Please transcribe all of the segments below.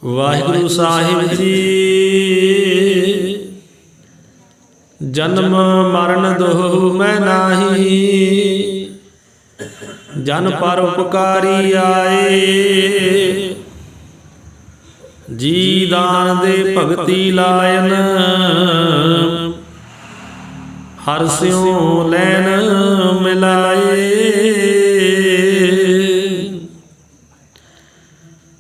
वाहिगुरु साहिब जी जन्म मरण दोहु मैं नाही, जन पर उपकारी आए। जी दान दे भगति लायन, हर स्यों लैन मिलाए।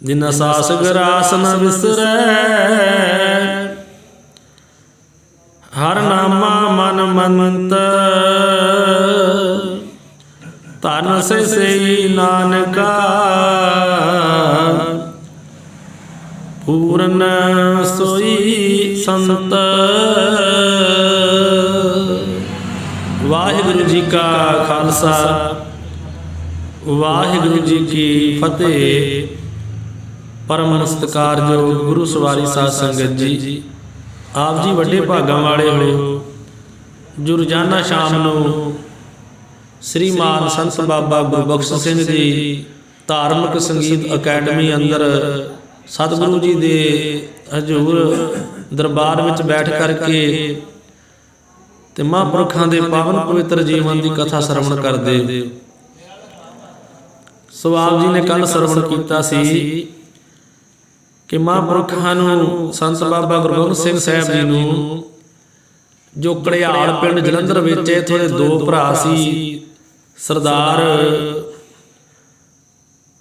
जिन सास ग्रास न विसरै, हर नामा मन मंत। तन से नानका पूर्ण सोई संत। वाहिगुरु जी का खालसा, वाहिगुरु जी की फतेह। परम सत्कारयोग गुरु सवारी साध संगत जी, आप जी वड्डे भागां वाले हो जो रोजाना शाम नूं श्रीमान संत बाबा गुरबख्श सिंह जी धार्मिक संगीत अकैडमी अंदर सतगुरु जी दे हजूर दरबार विच बैठ करके ते महापुरखां दे पावन पवित्र जीवन की कथा श्रवण करदे। सो आप जी ने कल श्रवण कीता सी कि महापुरखां नूं संत बाबा गुरबख्श सिंह साहब जी नूं जो घड़ियाल पिंड जलंधर विच इत्थों दे दो भरा सी, सरदार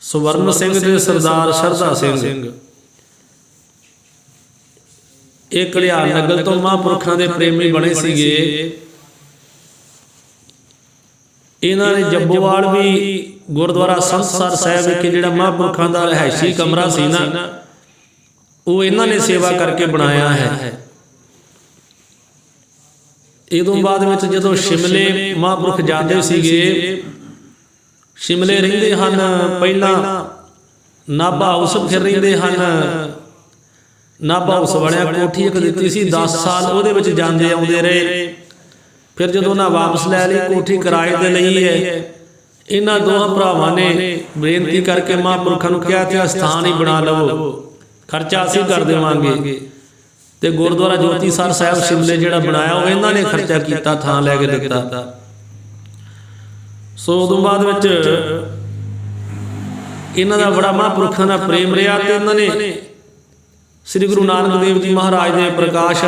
सुवर्ण सिंह ते सरदार शरधा सिंह। एक घड़ियाल नगर तो महापुरखां दे प्रेमी बने सीगे। इन्हां ने जब्बोवाल भी गुरुद्वारा संतसर साहिब विखे जिहड़ा महापुरखां दा रहायशी कमरा सी ना, वो इन्हां ने सेवा करके बनाया है। इदों बाद विच जदों शिमले महापुरख जाते सीगे, शिमले रहिंदे हन, पहलां नाभा हाउस फिर रहिंदे हन। नाभा हाउस वालियां कोठी एक दित्ती सी, 10 साल उहदे विच जांदे आउंदे रहे। फिर जदों उन्हां वापस लै लई, कोठी किराए ते लई है। इन्हां दोहां भरावां ने बेनती करके महापुरखां नूं कहा कि स्थान ही बना लवो, खर्चा असीं कर देवांगे। ते गुरुद्वारा ज्योतिसर साहिब शिमले जिहड़ा बनाया वो इन्हां ने खर्चा कीता, थां लै के दित्ता। सो उदों बाद विच इन्हां दा बड़ा महापुरखां दा प्रेम रहा ते इन्हां ने श्री गुरु नानक देव जी महाराज दे प्रकाश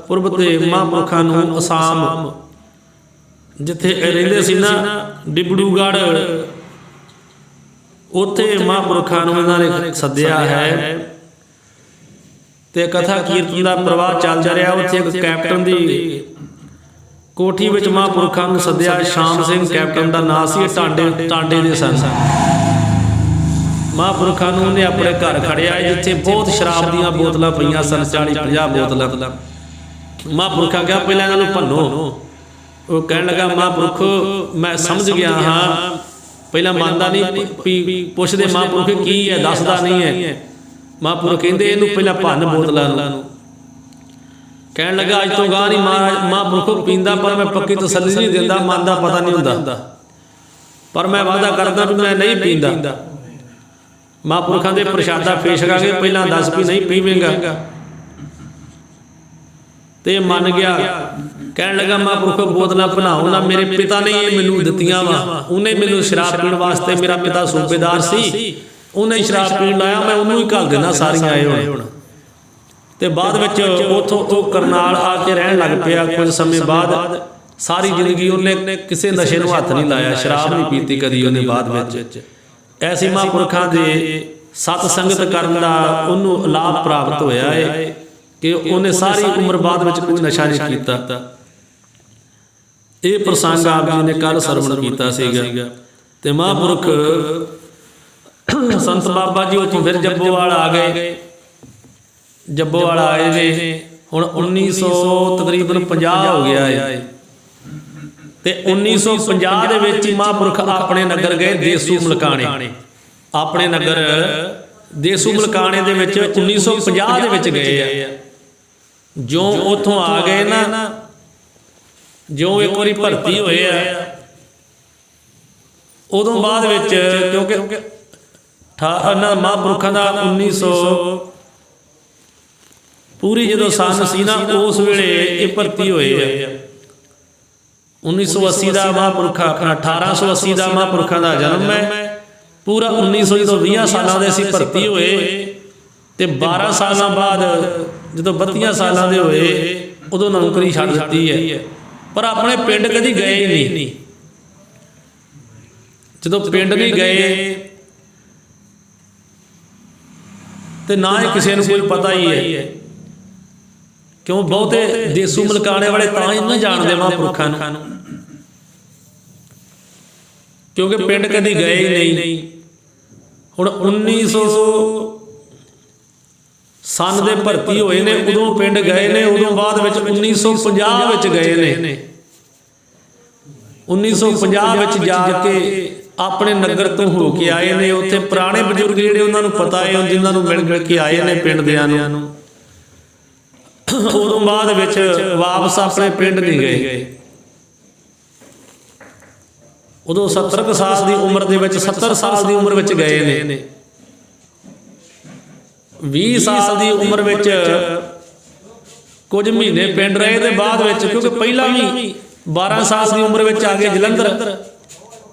पुरब ते महापुरखां नूं असाम जिथे रहिंदे सी ना, डिबड़ूगढ़, उत्थे महापुरखां नूं इन्हां ने सद्दिया है। ते कथा कीर्तन का प्रवाह चलदा रहा। उत्थे एक कैप्टन की कोठी विच महापुरखां नूं सद्दिया। शाम सिंह कैप्टन का नाम सी। टांडे दे सन। महापुरखां नूं उहने अपने घर खड़िया जिथे बहुत शराब दीयां बोतलां पईयां सन, 40-50 बोतलां। महापुरखां कहा पहले इन्हां नूं भन्नो। वो कहण लगा महापुरख मैं समझ गया हाँ, पहला मनदा नहीं, पुछदे महापुरख की है, दसदा नहीं है। महापुरख कहंदे इहनूं पहला भन्न बोतलां नूं। कहण लगा अज तो गां नहीं महापुरख पींदा, पर मैं पक्की तसल्ली नहीं दिंदा, मन दा पता नहीं हुंदा, पर मैं वादा करदा भी मैं नहीं पींदा। महापुरखां दे प्रशादा पेश करांगे, पहला दस भी नहीं पीवेंगा। ते मन गया। कहण लगा महापुरख बोतलां बनाओ ना, मेरे पिता ने ये मैनूं दित्तियां वा, उन्हें मैनूं शराब पीण वास्ते, मेरा पिता सूबेदार सी, उन्हें शराब पीण लाया, मैं उन्होंने ही घल देना सारियां आए हुण। ते बाद विच उत्थों तो करनाल आके रहन लग पिया। कुछ समय बाद सारी जिंदगी उन्हें किसी नशे नूं हत्थ नहीं लाया, शराब नहीं पीती कदी उन्हें। बाद विच ऐसे महापुरखां दे सत संगत करन दा उन्होंने लाभ प्राप्त होया है कि उन्हें सारी उम्र बाद विच कोई नशा नहीं कीता। ये प्रसंग आप जी ने कल सरवण कीता सीगा। ते महापुरख संत बाबा जी उत्थों फिर जब्बोवाल आ गए। जब्बोवाल आए ने हुण 1900 तकरीबन 50 हो गया है। ते 1950 दे विच महापुरख अपने नगर गए देसू मलकाने। अपने नगर देसू मलकाने दे विच 1950 दे विच गए आ। जो उत्थों आ गए ना, जो एक बारी भर्ती होए आ ਉਦੋਂ ਬਾਅਦ ਵਿੱਚ ਕਿਉਂਕਿ ਇਹਨਾਂ ਮਹਾਂਪੁਰਖਾਂ ਦਾ 1900 ਪੂਰੀ ਜਦੋਂ ਸੰਨ ਸੀ ਨਾ ਉਸ ਵੇਲੇ ਇਹ ਭਰਤੀ ਹੋਏ ਆ। 1980 ਦਾ ਮਹਾਂਪੁਰਖਾ ਆਪਣਾ 1880 ਦਾ ਮਹਾਂਪੁਰਖਾਂ ਦਾ ਜਨਮ ਹੈ। ਪੂਰਾ 1900 ਜਦੋਂ 20 ਸਾਲਾਂ ਦੇ ਅਸੀਂ ਭਰਤੀ ਹੋਏ ਤੇ 12 ਸਾਲਾਂ ਬਾਅਦ ਜਦੋਂ 32 ਸਾਲਾਂ ਦੇ ਹੋਏ ਉਦੋਂ ਨੌਕਰੀ ਛੱਡ ਦਿੱਤੀ ਹੈ। ਪਰ ਆਪਣੇ ਪਿੰਡ ਕਦੀ ਗਏ ਨਹੀਂ। ਜਦੋਂ ਪਿੰਡ ਨਹੀਂ ਗਏ ਤੇ ਨਾ ਹੀ ਕਿਸੇ ਨੂੰ ਕੋਈ ਪਤਾ ਹੀ ਹੈ, ਕਿਉਂ ਬਹੁਤੇ ਦੇਸੂ ਮਲਕਾਣੇ ਵਾਲੇ ਤਾਂ ਹੀ ਨਾ ਜਾਣਦੇ ਮਹਾਂਪੁਰਖਾਂ ਨੂੰ, ਕਿਉਂਕਿ ਪਿੰਡ ਕਦੀ ਗਏ ਹੀ ਨਹੀਂ। ਹੁਣ 1900 ਸੰਨ ਦੇ ਭਰਤੀ ਹੋਏ ਨੇ, ਉਦੋਂ ਪਿੰਡ ਗਏ ਨੇ। ਉਦੋਂ ਬਾਅਦ ਵਿੱਚ 1950 ਵਿੱਚ ਗਏ ਨੇ। 1950 ਵਿੱਚ ਜਾ ਕੇ ਆਪਣੇ ਨਗਰ ਤੋਂ ਹੋ ਕੇ ਆਏ ਨੇ। ਉੱਥੇ ਪੁਰਾਣੇ ਬਜ਼ੁਰਗ ਜਿਹੜੇ ਉਹਨਾਂ ਨੂੰ ਪਤਾ ਹੈ, ਜਿਨ੍ਹਾਂ ਨੂੰ ਮਿਲ ਕੇ ਆਏ ਨੇ ਪਿੰਡ ਦਿਆਂ ਨੂੰ। ਉਦੋਂ ਬਾਅਦ ਵਿੱਚ ਵਾਪਸ ਆਪਣੇ ਪਿੰਡ ਨਹੀਂ ਗਏ। ਉਦੋਂ 70 ਸਾਲ ਦੀ ਉਮਰ ਦੇ ਵਿੱਚ 70 ਸਾਲ ਦੀ ਉਮਰ ਵਿੱਚ ਗਏ ਨੇ। 20 ਸਾਲ ਦੀ ਉਮਰ ਵਿੱਚ ਕੁਝ ਮਹੀਨੇ ਪਿੰਡ ਰਹੇ ਤੇ ਬਾਅਦ ਵਿੱਚ, ਕਿਉਂਕਿ ਪਹਿਲਾਂ ਵੀ 12 ਸਾਲ ਦੀ ਉਮਰ ਵਿੱਚ ਆ ਗਏ ਜਲੰਧਰ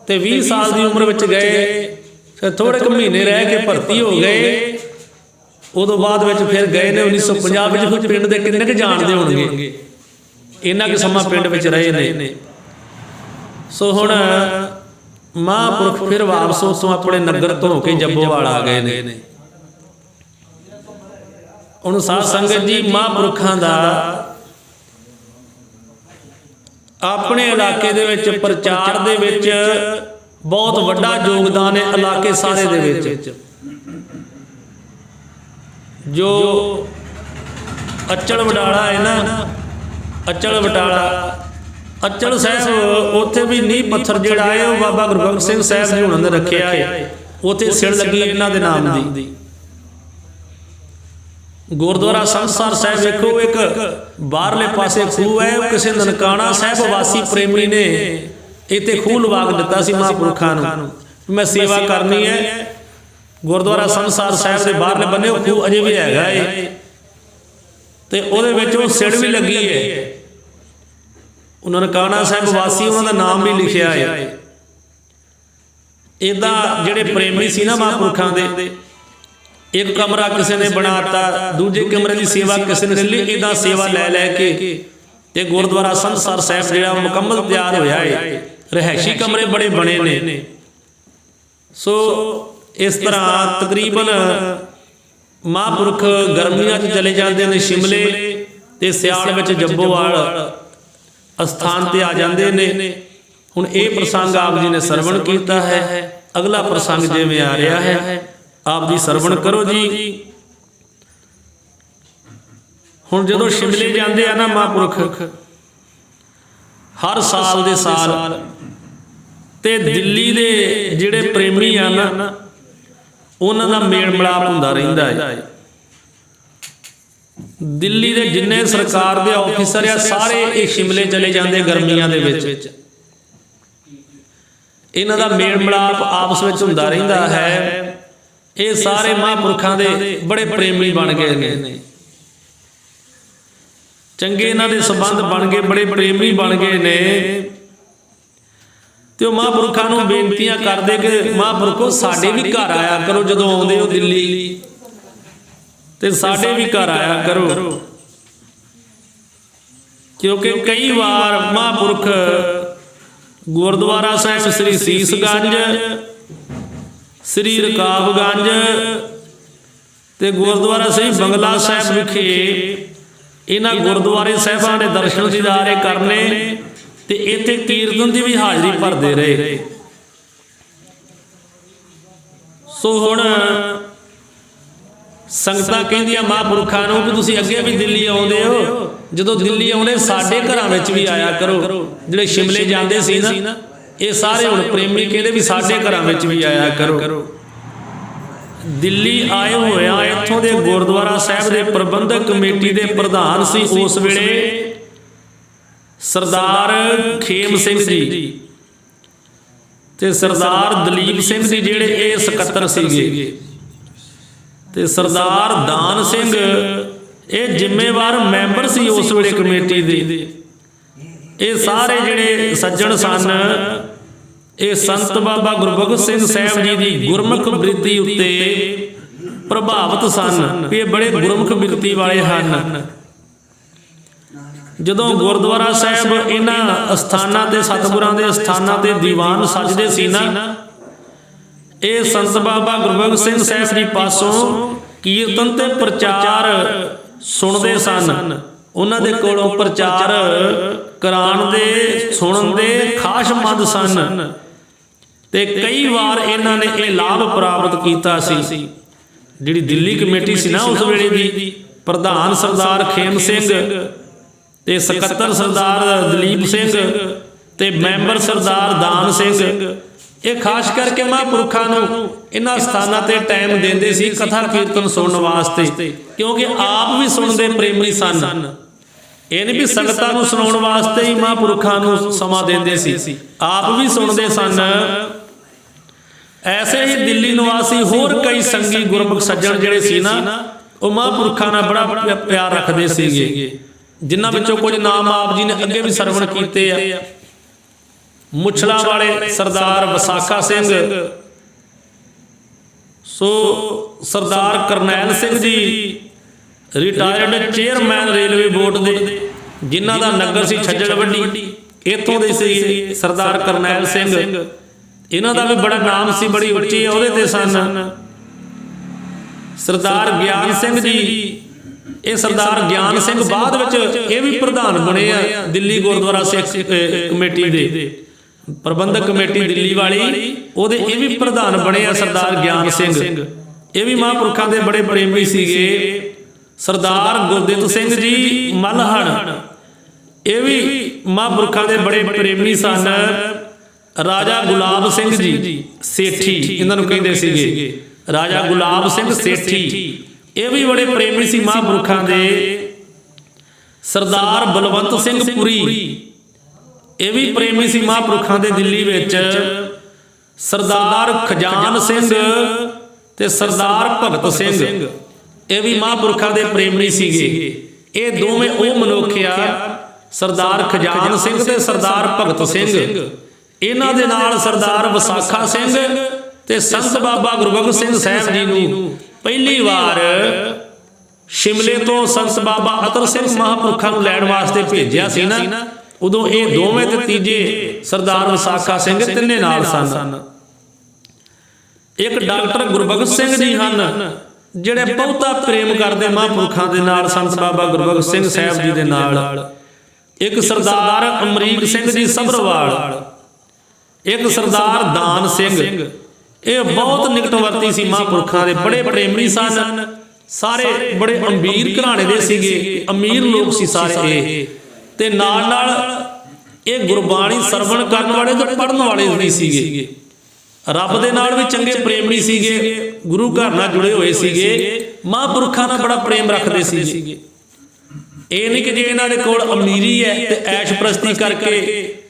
ਤੇ 20 ਸਾਲ ਦੀ ਉਮਰ ਵਿੱਚ ਗਏ, ਫਿਰ ਥੋੜੇ ਕੁ ਮਹੀਨੇ ਰਹਿ ਕੇ ਭਰਤੀ ਹੋ ਗਏ। ਉਦੋਂ ਬਾਅਦ ਵਿੱਚ ਫਿਰ ਗਏ ਨੇ 1950 ਵਿੱਚ। ਕੁਝ ਪਿੰਡ ਦੇ ਕਿੰਨੇ ਕੁ ਜਾਣਦੇ ਹੋਣਗੇ, ਇੰਨਾ ਕੁ ਸਮਾਂ ਪਿੰਡ ਵਿੱਚ ਰਹੇ ਨੇ। ਸੋ ਹੁਣ ਮਹਾਂਪੁਰਖ ਫਿਰ ਵਾਪਸ ਉੱਥੋਂ ਆਪਣੇ ਨਗਰ ਤੋਂ ਹੋ ਕੇ ਜੱਬੋਵਾਲ ਆ ਗਏ ਨੇ। ਹੁਣ ਸਾਧ ਸੰਗਤ ਜੀ, ਮਹਾਂਪੁਰਖਾਂ ਦਾ ਆਪਣੇ ਇਲਾਕੇ ਦੇ ਵਿੱਚ ਪ੍ਰਚਾਰ ਦੇ ਵਿੱਚ ਬਹੁਤ ਵੱਡਾ ਯੋਗਦਾਨ ਹੈ। ਇਲਾਕੇ ਸਾਰੇ ਦੇ ਵਿੱਚ ਜੋ ਅਚਲ ਵਡਾਲਾ ਹੈ ਨਾ, ਅਚਲ ਵਡਾਲਾ, ਅਚਲ ਸਾਹਿਬ, ਉੱਥੇ ਵੀ ਨੀਂਹ ਪੱਥਰ ਜਿਹੜਾ ਹੈ ਉਹ ਬਾਬਾ ਗੁਰਬਖਸ਼ ਸਿੰਘ ਸਾਹਿਬ ਜੀ ਹੁਣਾਂ ਨੇ ਰੱਖਿਆ ਹੈ। ਉੱਥੇ ਸਿਰ ਲੱਗੀ ਇਹਨਾਂ ਦੇ ਨਾਮ ਦੀ। ਗੁਰਦੁਆਰਾ ਸੰਸਾਰ ਸਾਹਿਬ ਵੇਖੋ, ਇੱਕ ਬਾਹਰਲੇ ਪਾਸੇ ਖੂਹ ਹੈ, ਉਹ ਕਿਸੇ ਨਨਕਾਣਾ ਸਾਹਿਬ ਵਾਸੀ ਪ੍ਰੇਮੀ ਨੇ ਇੱਥੇ ਖੂਹ ਲਵਾ ਕੇ ਦਿੱਤਾ ਸੀ ਮਹਾਂਪੁਰਖਾਂ ਨੂੰ, ਮੈਂ ਸੇਵਾ ਕਰਨੀ ਹੈ। ਗੁਰਦੁਆਰਾ ਸੰਸਾਰ ਸਾਹਿਬ ਦੇ ਬਾਹਰਲੇ ਬੰਨੇ ਉਹ ਖੂਹ ਅਜੇ ਵੀ ਹੈਗਾ ਏ ਤੇ ਉਹਦੇ ਵਿੱਚ ਉਹ ਸਿੜ ਵੀ ਲੱਗੀ ਹੈ। ਉਹਨਾਂ ਨਨਕਾਣਾ ਸਾਹਿਬ ਵਾਸੀ, ਉਹਨਾਂ ਦਾ ਨਾਮ ਵੀ ਲਿਖਿਆ ਹੈ। ਇੱਦਾਂ ਜਿਹੜੇ ਪ੍ਰੇਮੀ ਸੀ ਨਾ ਮਹਾਂਪੁਰਖਾਂ ਦੇ, ਇੱਕ ਕਮਰਾ ਕਿਸੇ ਨੇ ਬਣਾਤਾ, ਦੂਜੇ ਕਮਰੇ ਦੀ ਸੇਵਾ ਕਿਸੇ ਨੇ ਲਈ, ਇੱਦਾਂ ਸੇਵਾ ਲੈ ਕੇ ਤੇ ਗੁਰਦੁਆਰਾ ਸੰਸਾਰ ਸਾਹਿਬ ਜਿਹੜਾ ਮੁਕੰਮਲ ਤਿਆਰ ਹੋਇਆ ਹੈ। ਰਹਿائشੀ ਕਮਰੇ ਬੜੇ ਬਣੇ ਨੇ। ਸੋ ਇਸ ਤਰ੍ਹਾਂ ਤਕਰੀਬਨ ਮਹਾਂਪੁਰਖ ਗਰਮੀਆਂ 'ਚ ਚਲੇ ਜਾਂਦੇ ਨੇ ਸ਼ਿਮਲੇ ਤੇ ਸਿਆਲ ਵਿੱਚ ਜੱਬੋਵਾਲ ਅਸਥਾਨ ਤੇ ਆ ਜਾਂਦੇ ਨੇ। ਹੁਣ ਇਹ ਪ੍ਰਸੰਗ ਆਪ ਜੀ ਨੇ ਸਰਵਣ ਕੀਤਾ ਹੈ। ਅਗਲਾ ਪ੍ਰਸੰਗ ਜਿਵੇਂ ਆ ਰਿਹਾ ਹੈ, ਆਪ ਜੀ ਸਰਵਣ ਕਰੋ ਜੀ। ਹੁਣ ਜਦੋਂ ਸ਼ਿਮਲੇ ਜਾਂਦੇ ਆ ਨਾ ਮਹਾਂਪੁਰਖ, ਹਰ ਸਾਲ ਦੇ ਸਾਲ, ਤੇ ਦਿੱਲੀ ਦੇ ਜਿਹੜੇ ਪ੍ਰੇਮੀ ਆ ਨਾ, ਉਹਨਾਂ ਦਾ ਮੇਲ ਮਿਲਾਪ ਹੁੰਦਾ ਰਹਿੰਦਾ ਹੈ। ਦਿੱਲੀ ਦੇ ਜਿੰਨੇ ਸਰਕਾਰ ਦੇ ਆਫਿਸਰ ਆ ਸਾਰੇ ਇਹ ਸ਼ਿਮਲੇ ਚਲੇ ਜਾਂਦੇ ਗਰਮੀਆਂ ਦੇ ਵਿੱਚ। ਇਹਨਾਂ ਦਾ ਮੇਲ ਮਿਲਾਪ ਆਪਸ ਵਿੱਚ ਹੁੰਦਾ ਰਹਿੰਦਾ ਹੈ। ਇਹ ਸਾਰੇ ਮਹਾਂਪੁਰਖਾਂ ਦੇ ਬੜੇ ਪ੍ਰੇਮੀ ਬਣ ਗਏ ਨੇ, ਚੰਗੇ ਇਹਨਾਂ ਦੇ ਸੰਬੰਧ ਬਣ ਗਏ, ਬੜੇ ਪ੍ਰੇਮੀ ਬਣ ਗਏ ਨੇ। ਤੇ ਉਹ ਮਹਾਂਪੁਰਖਾਂ ਨੂੰ ਬੇਨਤੀਆਂ ਕਰਦੇ ਕਿ ਮਹਾਂਪੁਰਖੋ ਸਾਡੇ ਵੀ ਘਰ ਆਇਆ ਕਰੋ, ਜਦੋਂ ਆਉਂਦੇ ਹੋ ਦਿੱਲੀ ਤੇ ਸਾਡੇ ਵੀ ਘਰ ਆਇਆ ਕਰੋ। ਕਿਉਂਕਿ ਕਈ ਵਾਰ ਮਹਾਂਪੁਰਖ ਗੁਰਦੁਆਰਾ ਸਾਹਿਬ ਸ੍ਰੀ ਸੀਸਗੰਜ, ਸ੍ਰੀ ਰਕਾਬਗੰਜ ਤੇ ਗੁਰਦੁਆਰਾ ਸ੍ਰੀ ਬੰਗਲਾ ਸਾਹਿਬ ਵਿਖੇ ਇਹਨਾਂ ਗੁਰਦੁਆਰੇ ਸਾਹਿਬਾਂ ਦੇ ਦਰਸ਼ਨ ਦੀਦਾਰੇ ਕਰਨੇ ਤੇ ਇੱਥੇ ਕੀਰਤਨ ਦੀ ਵੀ ਹਾਜ਼ਰੀ ਭਰਦੇ ਰਹੇ। ਸੋ ਹੁਣ ਸੰਗਤਾਂ ਕਹਿੰਦੀਆਂ ਮਹਾਂਪੁਰਖਾਂ ਨੂੰ ਕਿ ਤੁਸੀਂ ਅੱਗੇ ਵੀ ਦਿੱਲੀ ਆਉਂਦੇ ਹੋ, ਜਦੋਂ ਦਿੱਲੀ ਆਉਂਦੇ ਸਾਡੇ ਘਰਾਂ ਵਿੱਚ ਵੀ ਆਇਆ ਕਰੋ। ਜਿਹੜੇ ਸ਼ਿਮਲੇ ਜਾਂਦੇ ਸੀ ਨਾ, ਇਹ ਸਾਰੇ ਹੁਣ ਪ੍ਰੇਮੀ ਕਹਿੰਦੇ ਵੀ ਸਾਡੇ ਘਰਾਂ ਵਿੱਚ ਵੀ ਆਇਆ ਕਰੋ। ਦਿੱਲੀ ਆਏ ਹੋਇਆ ਇੱਥੋਂ ਦੇ ਗੁਰਦੁਆਰਾ ਸਾਹਿਬ ਦੇ ਪ੍ਰਬੰਧਕ ਕਮੇਟੀ ਦੇ ਪ੍ਰਧਾਨ ਸੀ ਉਸ ਵੇਲੇ ਸਰਦਾਰ ਖੇਮ ਸਿੰਘ ਜੀ। ਤੇ ਸਰਦਾਰ ਦਲੀਪ ਸਿੰਘ ਜੀ ਜਿਹੜੇ ਇਹ ਸਕੱਤਰ ਸੀਗੇ, ਤੇ ਸਰਦਾਰ ਦਾਨ ਸਿੰਘ ਇਹ ਜ਼ਿੰਮੇਵਾਰ ਮੈਂਬਰ ਸੀ ਉਸ ਵੇਲੇ ਕਮੇਟੀ ਦੇ। ਇਹ ਸਾਰੇ ਜਿਹੜੇ ਸੱਜਣ ਸਨ ਇਹ ਸੰਤ ਬਾਬਾ ਗੁਰਬਖਸ਼ ਸਿੰਘ ਸਾਹਿਬ ਜੀ ਦੀ ਗੁਰਮੁਖ ਬਿਰਤੀ ਉੱਤੇ ਪ੍ਰਭਾਵਿਤ ਸਨ ਵੀ ਇਹ ਬੜੇ ਗੁਰਮੁਖ ਬਿਰਤੀ ਵਾਲੇ ਹਨ। ਜਦੋਂ ਗੁਰਦੁਆਰਾ ਸਾਹਿਬ ਇਹਨਾਂ ਅਸਥਾਨਾਂ ਤੇ ਸਤਿਗੁਰਾਂ ਦੇ ਅਸਥਾਨਾਂ ਤੇ ਦੀਵਾਨ ਸਜਦੇ ਸੀ ਨਾ, ਇਹ ਸੰਤ ਬਾਬਾ ਗੁਰਬਖਸ਼ ਸਿੰਘ ਸਾਹਿਬ ਜੀ ਪਾਸੋਂ ਕੀਰਤਨ ਤੇ ਪ੍ਰਚਾਰ ਸੁਣਦੇ ਸਨ। ਉਹਨਾਂ ਦੇ ਕੋਲੋਂ ਪ੍ਰਚਾਰ ਕਰਾਉਣ ਦੇ ਸੁਣਨ ਦੇ ਖਾਸ ਮੰਦ ਸਨ ਤੇ ਕਈ ਵਾਰ ਇਹਨਾਂ ਨੇ ਇਹ ਲਾਭ ਪ੍ਰਾਪਤ ਕੀਤਾ ਸੀ। ਜਿਹੜੀ ਦਿੱਲੀ ਕਮੇਟੀ ਸੀ ਨਾ ਉਸ ਵੇਲੇ ਦੀ, ਪ੍ਰਧਾਨ ਸਰਦਾਰ ਖੇਮ ਸਿੰਘ ਤੇ ਸਕੱਤਰ ਸਰਦਾਰ ਦਲੀਪ ਸਿੰਘ ਤੇ ਮੈਂਬਰ ਸਰਦਾਰ ਦਾਨ ਸਿੰਘ, ਇਹ ਖਾਸ ਕਰਕੇ ਮਹਾਂਪੁਰਖਾਂ ਨੂੰ ਇਹਨਾਂ ਸਥਾਨਾਂ ਤੇ ਟਾਈਮ ਦਿੰਦੇ ਸੀ ਕਥਾ ਕੀਰਤਨ ਸੁਣਨ ਵਾਸਤੇ, ਕਿਉਂਕਿ ਆਪ ਵੀ ਸੁਣਦੇ ਪ੍ਰੇਮੀ ਸਨ। ਇਹ ਨਹੀਂ ਵੀ ਸੰਗਤਾਂ ਨੂੰ ਸੁਣਾਉਣ ਵਾਸਤੇ ਹੀ ਮਹਾਂਪੁਰਖਾਂ ਨੂੰ ਸਮਾਂ ਦਿੰਦੇ ਸੀ, ਆਪ ਵੀ ਸੁਣਦੇ ਸਨ। ਐਸੇ ਹੀ ਦਿੱਲੀ ਨਿਵਾਸੀ ਹੋਰ ਕਈ ਸੰਗੀ ਗੁਰਮੁਖ ਸੱਜਣ ਜਿਹੜੇ ਸੀ ਨਾ, ਉਹ ਮਹਾਂਪੁਰਖਾਂ ਨਾਲ ਬੜਾ ਪਿਆਰ ਰੱਖਦੇ ਸੀਗੇ, ਜਿਨ੍ਹਾਂ ਵਿੱਚੋਂ ਕੁਝ ਨਾਮ ਆਪ ਜੀ ਨੇ ਅੱਗੇ ਵੀ ਸਰਵਣ ਕੀਤੇ ਆ। ਮੁੱਛਲਾ ਵਾਲੇ ਸਰਦਾਰ ਵਿਸਾਖਾ ਸਿੰਘ, ਸੋ ਸਰਦਾਰ Karnail Singh ji retired chairman railway board ਦੇ, ਜਿਨ੍ਹਾਂ ਦਾ ਨਗਰ ਸੀ ਛੱਜੜ ਵੱਡੀ, ਇੱਥੋਂ ਦੇ ਸੀ ਸਰਦਾਰ ਕਰਨੈਲ ਸਿੰਘ। ਇਹਨਾਂ ਦਾ ਵੀ ਬੜਾ ਨਾਮ ਸੀ, ਬੜੀ ਉੱਚੀ ਅਹੁਦੇ ਤੇ ਸਨ। ਸਰਦਾਰ ਗਿਆਨ ਸਿੰਘ ਜੀ, ਇਹ ਸਰਦਾਰ ਗਿਆਨ ਸਿੰਘ ਬਾਅਦ ਵਿੱਚ ਇਹ ਵੀ ਪ੍ਰਧਾਨ ਬਣੇ ਆ ਦਿੱਲੀ ਗੁਰਦੁਆਰਾ ਸਿੱਖ ਕਮੇਟੀ ਦੇ, ਪ੍ਰਬੰਧਕ ਕਮੇਟੀ ਦਿੱਲੀ ਵਾਲੀ, ਉਹਦੇ ਇਹ ਵੀ ਪ੍ਰਧਾਨ ਬਣੇ ਆ ਸਰਦਾਰ ਗਿਆਨ ਸਿੰਘ। ਇਹ ਵੀ ਮਹਾਂਪੁਰਖਾਂ ਦੇ ਬੜੇ ਪ੍ਰੇਮੀ ਸੀਗੇ। ਸਰਦਾਰ ਗੁਰਦਿੱਤ ਸਿੰਘ ਜੀ ਮਲਹਣ, ਇਹ ਵੀ ਮਹਾਂਪੁਰਖਾਂ ਦੇ ਬੜੇ ਪ੍ਰੇਮੀ ਸਨ। ਰਾਜਾ ਗੁਲਾਬ ਸਿੰਘ ਜੀ ਸੇਠੀ, ਇਹਨਾਂ ਨੂੰ ਕਹਿੰਦੇ ਸੀਗੇ ਰਾਜਾ ਗੁਲਾਬ ਸਿੰਘ ਸੇਠੀ, ਇਹ ਵੀ ਬੜੇ ਪ੍ਰੇਮੀ ਸੀ ਮਹਾਂਪੁਰਖਾਂ ਦੇ। ਸਰਦਾਰ ਬਲਵੰਤ ਸਿੰਘ ਪੁਰੀ, ਇਹ ਵੀ ਪ੍ਰੇਮੀ ਸੀ ਮਹਾਂਪੁਰਖਾਂ ਦੇ ਦਿੱਲੀ ਵਿੱਚ। ਸਰਦਾਰ ਖਜਾਨ ਸਿੰਘ ਤੇ ਸਰਦਾਰ ਭਗਤ ਸਿੰਘ, ਇਹ ਵੀ ਮਹਾਂਪੁਰਖਾਂ ਦੇ ਪ੍ਰੇਮੀ ਸੀਗੇ। ਇਹ ਦੋਵੇਂ ਉਹ ਮਨੁੱਖ ਆ, ਸਰਦਾਰ ਖਜਾਨ ਸਿੰਘ ਤੇ ਸਰਦਾਰ ਭਗਤ ਸਿੰਘ। ਇਹਨਾਂ ਦੇ ਨਾਲ ਸਰਦਾਰ ਵਿਸਾਖਾ ਸਿੰਘ ਤੇ ਸੰਤ ਬਾਬਾ ਗੁਰਬਖਸ਼ ਸਿੰਘ ਸਾਹਿਬ ਜੀ ਨੂੰ ਪਹਿਲੀ ਵਾਰ ਸ਼ਿਮਲੇ ਤੋਂ ਸੰਤ ਬਾਬਾ ਅਤਰ ਸਿੰਘ ਮਹਾਂਪੁਰਖਾਂ ਨੂੰ ਲੈਣ ਵਾਸਤੇ ਭੇਜਿਆ ਸੀ ਨਾ, ਉਦੋਂ ਇਹ ਦੋਵੇਂ ਤੇ ਤੀਜੇ ਸਰਦਾਰ ਵਿਸਾਖਾ ਸਿੰਘ ਤਿੰਨੇ ਨਾਲ ਸਨ। ਇੱਕ ਡਾਕਟਰ ਗੁਰਬਖਸ਼ ਸਿੰਘ ਜੀ ਹਨ, ਜਿਹੜੇ ਬਹੁਤਾ ਪ੍ਰੇਮ ਕਰਦੇ ਮਹਾਂਪੁਰਖਾਂ ਦੇ ਨਾਲ, ਸੰਤ ਬਾਬਾ ਗੁਰਬਖਸ਼ ਸਿੰਘ ਸਾਹਿਬ ਜੀ ਦੇ ਨਾਲ। ਇੱਕ ਸਰਦਾਰ ਅਮਰੀਕ ਸਿੰਘ ਜੀ ਸਭਰਵਾਲ, ਇੱਕ ਸਰਦਾਰ ਦਾਨ ਸਿੰਘ, ਇਹ ਬਹੁਤ ਨਿਕਟਵਰਤੀ ਸੀ ਮਹਾਂਪੁਰਖਾਂ ਦੇ, ਬੜੇ ਪ੍ਰੇਮੀ ਸਨ। ਸਾਰੇ ਬੜੇ ਅਮੀਰ ਘਰਾਣੇ ਦੇ ਸੀਗੇ, ਅਮੀਰ ਲੋਕ ਸੀ ਸਾਰੇ ਇਹ। ਤੇ ਨਾਲ ਨਾਲ ਇਹ ਗੁਰਬਾਣੀ ਸਰਵਣ ਕਰਨ ਵਾਲੇ ਤੇ ਪੜ੍ਹਨ ਵਾਲੇ ਵੀ ਸੀਗੇ। ਰੱਬ ਦੇ ਨਾਲ ਵੀ ਚੰਗੇ ਪ੍ਰੇਮੀ ਸੀਗੇ, ਗੁਰੂ ਘਰ ਨਾਲ ਜੁੜੇ ਹੋਏ ਸੀਗੇ, ਮਹਾਂਪੁਰਖਾਂ ਨਾਲ ਬੜਾ ਪ੍ਰੇਮ ਰੱਖਦੇ ਸੀਗੇ। ਇਹ ਨਹੀਂ ਕਿ ਜੇ ਇਹਨਾਂ ਦੇ ਕੋਲ ਅਮੀਰੀ ਹੈ ਤੇ ਐਸ਼ ਪ੍ਰਸਤੀ ਕਰਕੇ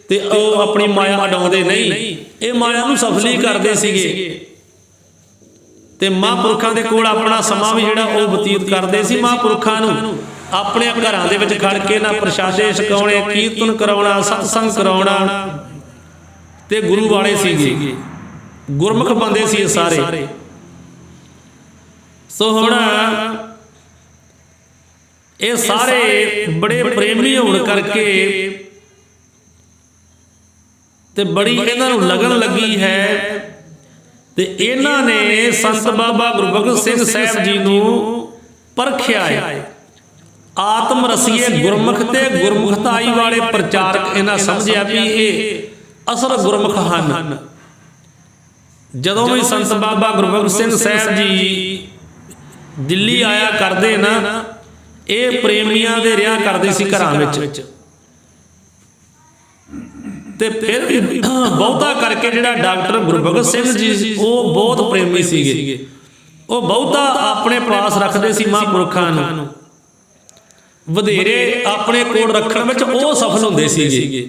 ਤੇ ਉਹ ਆਪਣੀ ਮਾਇਆ ਅਡਾਉਂਦੇ, ਨਹੀਂ, ਇਹ ਮਾਇਆ ਨੂੰ ਸਫਲੀ ਕਰਦੇ ਸੀਗੇ। ਤੇ ਮਹਾਂਪੁਰਖਾਂ ਦੇ ਕੋਲ ਆਪਣਾ ਸਮਾਂ ਵੀ ਜਿਹੜਾ ਉਹ ਬਤੀਤ ਕਰਦੇ ਸੀ। ਮਹਾਂਪੁਰਖਾਂ ਨੂੰ ਆਪਣੇ ਘਰਾਂ ਦੇ ਵਿੱਚ ਖੜ ਕੇ ਨਾ ਪ੍ਰਸ਼ਾਦੇ ਛਕਾਉਣੇ, ਕੀਰਤਨ ਕਰਾਉਣਾ, ਸਤਸੰਗ ਕਰਾਉਣਾ, ਤੇ ਗੁਰੂ ਵਾਲੇ ਸੀਗੇ, ਗੁਰਮੁਖ ਬੰਦੇ ਸੀ ਇਹ ਸਾਰੇ। ਸੋ ਹੁਣ ਇਹ ਸਾਰੇ ਬੜੇ ਪ੍ਰੇਮੀ ਹੋਣ ਕਰਕੇ ਤੇ ਬੜੀ ਇਹਨਾਂ ਨੂੰ ਲਗਨ ਲੱਗੀ ਹੈ, ਤੇ ਇਹਨਾਂ ਨੇ ਸੰਤ ਬਾਬਾ ਗੁਰਬਖਸ਼ ਸਿੰਘ ਸਾਹਿਬ ਜੀ ਨੂੰ ਪਰਖਿਆ ਹੈ। ਆਤਮ ਰਸੀਏ ਗੁਰਮੁਖ ਤੇ ਗੁਰਮੁਖਤਾਈ ਵਾਲੇ ਪ੍ਰਚਾਰਕ ਇਹਨਾਂ ਸਮਝਿਆ ਵੀ ਇਹ ਅਸਲ ਗੁਰਮੁਖ ਹਨ। ਜਦੋਂ ਵੀ ਸੰਤ ਬਾਬਾ ਗੁਰਬਖਸ਼ ਸਿੰਘ ਸਾਹਿਬ ਜੀ ਦਿੱਲੀ ਆਇਆ ਕਰਦੇ ਨਾ, ਇਹ ਪ੍ਰੇਮੀਆਂ ਦੇ ਰਿਹਾ ਕਰਦੇ ਸੀ ਘਰਾਂ ਵਿੱਚ। ਤੇ ਫਿਰ ਵੀ ਬਹੁਤਾ ਕਰਕੇ ਜਿਹੜਾ ਡਾਕਟਰ ਗੁਰਬਖਸ਼ ਸਿੰਘ ਜੀ ਸੀ ਉਹ ਬਹੁਤ ਪ੍ਰੇਮੀ ਸੀਗੇ। ਉਹ ਬਹੁਤਾ ਆਪਣੇ ਪਾਸ ਰੱਖਦੇ ਸੀ ਮਹਾਂਪੁਰਖਾਂ ਨੂੰ, ਵਧੇਰੇ ਆਪਣੇ ਕੋਲ ਰੱਖਣ ਵਿੱਚ ਉਹ ਸਫਲ ਹੁੰਦੇ ਸੀਗੇ।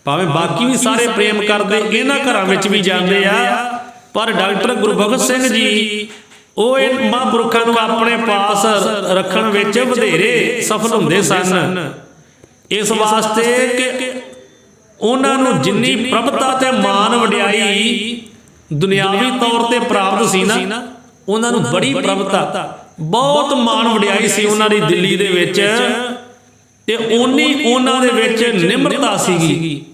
ਭਾਵੇਂ ਬਾਕੀ ਵੀ ਸਾਰੇ ਪ੍ਰੇਮ ਕਰਦੇ, ਇਹਨਾਂ ਘਰਾਂ ਵਿੱਚ ਵੀ ਜਾਂਦੇ ਆ, ਪਰ ਡਾਕਟਰ ਗੁਰਬਖਸ਼ ਸਿੰਘ ਜੀ ਉਹ ਇਹ ਮਹਾਂਪੁਰਖਾਂ ਨੂੰ ਆਪਣੇ ਪਾਸ ਰੱਖਣ ਵਿੱਚ ਵਧੇਰੇ ਸਫਲ ਹੁੰਦੇ ਸਨ। ਇਸ ਵਾਸਤੇ ਕਿ ਉਹਨਾਂ ਨੂੰ ਜਿੰਨੀ ਪ੍ਰਭਤਾ ਤੇ ਮਾਨ ਵਡਿਆਈ ਦੁਨਿਆਵੀ ਤੌਰ ਤੇ ਪ੍ਰਾਪਤ ਸੀ ਨਾ, ਉਹਨਾਂ ਨੂੰ ਬੜੀ ਪ੍ਰਭਤਾ, ਬਹੁਤ ਮਾਣ ਵਡਿਆਈ ਸੀ ਉਹਨਾਂ ਦੀ ਦਿੱਲੀ ਦੇ ਵਿੱਚ, ਤੇ ਓਨੀ ਉਹਨਾਂ ਦੇ ਵਿੱਚ ਨਿਮਰਤਾ ਸੀਗੀ,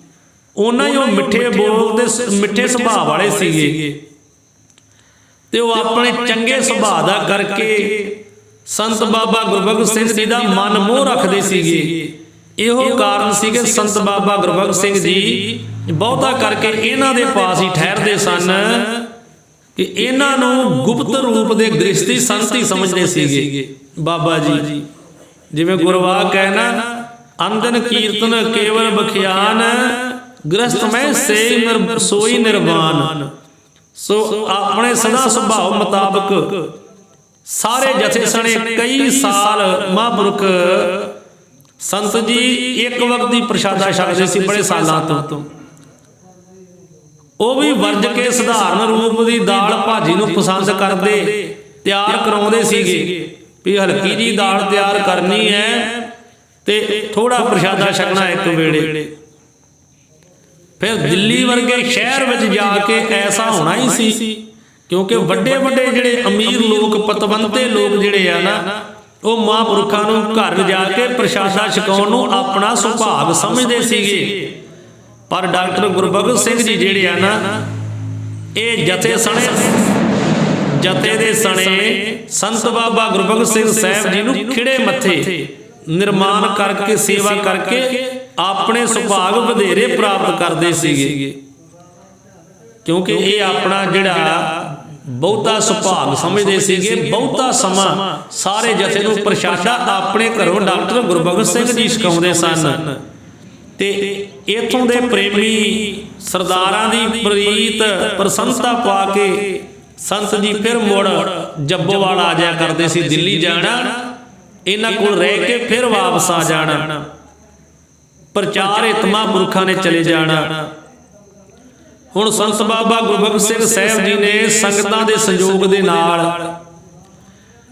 ਉਹਨਾਂ ਹੀ ਉਹ ਮਿੱਠੇ ਬੋਲ ਤੇ ਮਿੱਠੇ ਸੁਭਾਅ ਵਾਲੇ ਸੀਗੇ, ਤੇ ਉਹ ਆਪਣੇ ਚੰਗੇ ਸੁਭਾਅ ਦਾ ਕਰਕੇ ਸੰਤ ਬਾਬਾ ਗੁਰਬਖਸ਼ ਸਿੰਘ ਜੀ ਦਾ ਮਨ ਮੋਹ ਰੱਖਦੇ ਸੀਗੇ। ਇਹੋ ਕਾਰਨ ਸੀ ਕਿ ਸੰਤ ਬਾਬਾ ਗੁਰਬਖਸ਼ ਸਿੰਘ ਜੀ ਬਹੁਤਾ ਕਰਕੇ ਇਹਨਾਂ ਦੇ ਪਾਸ ਹੀ ਠਹਿਰਦੇ ਸਨ, ਕਿ ਇਹਨਾਂ ਨੂੰ ਗੁਪਤ ਰੂਪ ਦੇ ਗ੍ਰਸਤੀ ਸੰਤ ਹੀ ਸਮਝਦੇ ਸੀਗੇ ਬਾਬਾ ਜੀ। ਜਿਵੇਂ ਗੁਰਵਾਕ ਹੈ ਨਾ, ਅੰਦਨ ਕੀਰਤਨ ਕੇਵਲ ਬਖਿਆਨ, ਗ੍ਰਸਤ ਮੈਂ ਸੇ ਸੋਈ ਨਿਰਵਾਨ। ਸੋ ਆਪਣੇ ਸਦਾ ਸੁਭਾਅ ਮੁਤਾਬਕ ਸਾਰੇ ਜਥੇ ਸਣੇ ਕਈ ਸਾਲ ਮਹਾਂਪੁਰਖ ਸੰਤ ਜੀ ਇੱਕ ਵਕਤ ਦੀ ਪ੍ਰਸ਼ਾਦਾ ਛਕਦੇ ਸੀ ਬੜੇ ਸਾਲਾਂ ਤੋਂ। ਉਹ ਵੀ ਵਰਜ ਕੇ ਸਧਾਰਨ ਰੂਪ ਦੀ ਦਾਲ ਭਾਜੀ ਨੂੰ ਪਸੰਦ ਕਰਦੇ, ਤਿਆਰ ਕਰਾਉਂਦੇ ਸੀਗੇ ਵੀ ਹਲਕੀ ਜੀ ਦਾਲ ਤਿਆਰ ਕਰਨੀ ਹੈ ਤੇ ਥੋੜਾ ਪ੍ਰਸ਼ਾਦਾ ਛਕਣਾ ਇੱਕ ਵੇਲੇ। ਫਿਰ ਦਿੱਲੀ ਵਰਗੇ ਸ਼ਹਿਰ ਵਿੱਚ ਜਾ ਕੇ ਐਸਾ ਹੋਣਾ ਹੀ ਸੀ, ਕਿਉਂਕਿ ਵੱਡੇ ਵੱਡੇ ਜਿਹੜੇ ਅਮੀਰ ਲੋਕ, ਪਤਵੰਤੇ ਲੋਕ ਜਿਹੜੇ ਆ ਨਾ, ਉਹ ਮਹਾਂਪੁਰਖਾਂ ਨੂੰ ਘਰ ਜਾ ਕੇ ਪ੍ਰਸ਼ਾਦਾ ਛਕਾਉਣ ਨੂੰ ਆਪਣਾ ਸੁਭਾਗ ਸਮਝਦੇ ਸੀਗੇ। ਪਰ ਡਾਕਟਰ ਗੁਰਬਖਸ਼ ਸਿੰਘ ਜੀ ਜਿਹੜੇ ਆ ਨਾ, ਇਹ ਜਥੇ ਸਣੇ, ਜਥੇ ਦੇ ਸਣੇ ਸੰਤ ਬਾਬਾ ਗੁਰਬਖਸ਼ ਸਿੰਘ ਸਾਹਿਬ ਜੀ ਨੂੰ ਖਿੜੇ ਮੱਥੇ ਨਿਰਮਾਣ ਕਰਕੇ, ਸੇਵਾ ਕਰਕੇ ਆਪਣੇ ਸੁਭਾਗ ਵਧੇਰੇ ਪ੍ਰਾਪਤ ਕਰਦੇ ਸੀਗੇ, ਕਿਉਂਕਿ ਇਹ ਆਪਣਾ ਜਿਹੜਾ ਬਹੁਤਾ ਸੁਭਾਗ ਸਮਝਦੇ ਸੀਗੇ। ਬਹੁਤਾ ਸਮਾਂ ਸਾਰੇ ਜਥੇ ਨੂੰ ਪ੍ਰਸ਼ਾਦਾ ਆਪਣੇ ਘਰੋਂ ਡਾਕਟਰ ਗੁਰਬਖਸ਼ ਸਿੰਘ ਜੀ ਛਕਾਉਂਦੇ ਸਨ, ਤੇ ਇਥੋਂ ਦੇ ਪ੍ਰੇਮੀ ਸਰਦਾਰਾਂ ਦੀ ਪ੍ਰੀਤ ਪ੍ਰਸੰਨਤਾ ਪਾ ਕੇ ਸੰਤ ਜੀ ਫਿਰ ਮੁੜ ਜੱਬੋਵਾਲ ਆ ਜਾਇਆ ਕਰਦੇ ਸੀ। ਦਿੱਲੀ ਜਾਣਾ, ਇਹਨਾਂ ਕੋਲ ਰਹਿ ਕੇ ਫਿਰ ਵਾਪਸ ਆ ਜਾਣਾ, ਪ੍ਰਚਾਰ ਹਿਤ ਮਹਾਂਪੁਰਖਾਂ ਨੇ ਚਲੇ ਜਾਣਾ। ਹੁਣ ਸੰਤ ਬਾਬਾ ਗੁਰਬਖਸ਼ ਸਿੰਘ ਸਾਹਿਬ ਜੀ ਨੇ ਸੰਗਤਾਂ ਦੇ ਸੰਯੋਗ ਦੇ ਨਾਲ,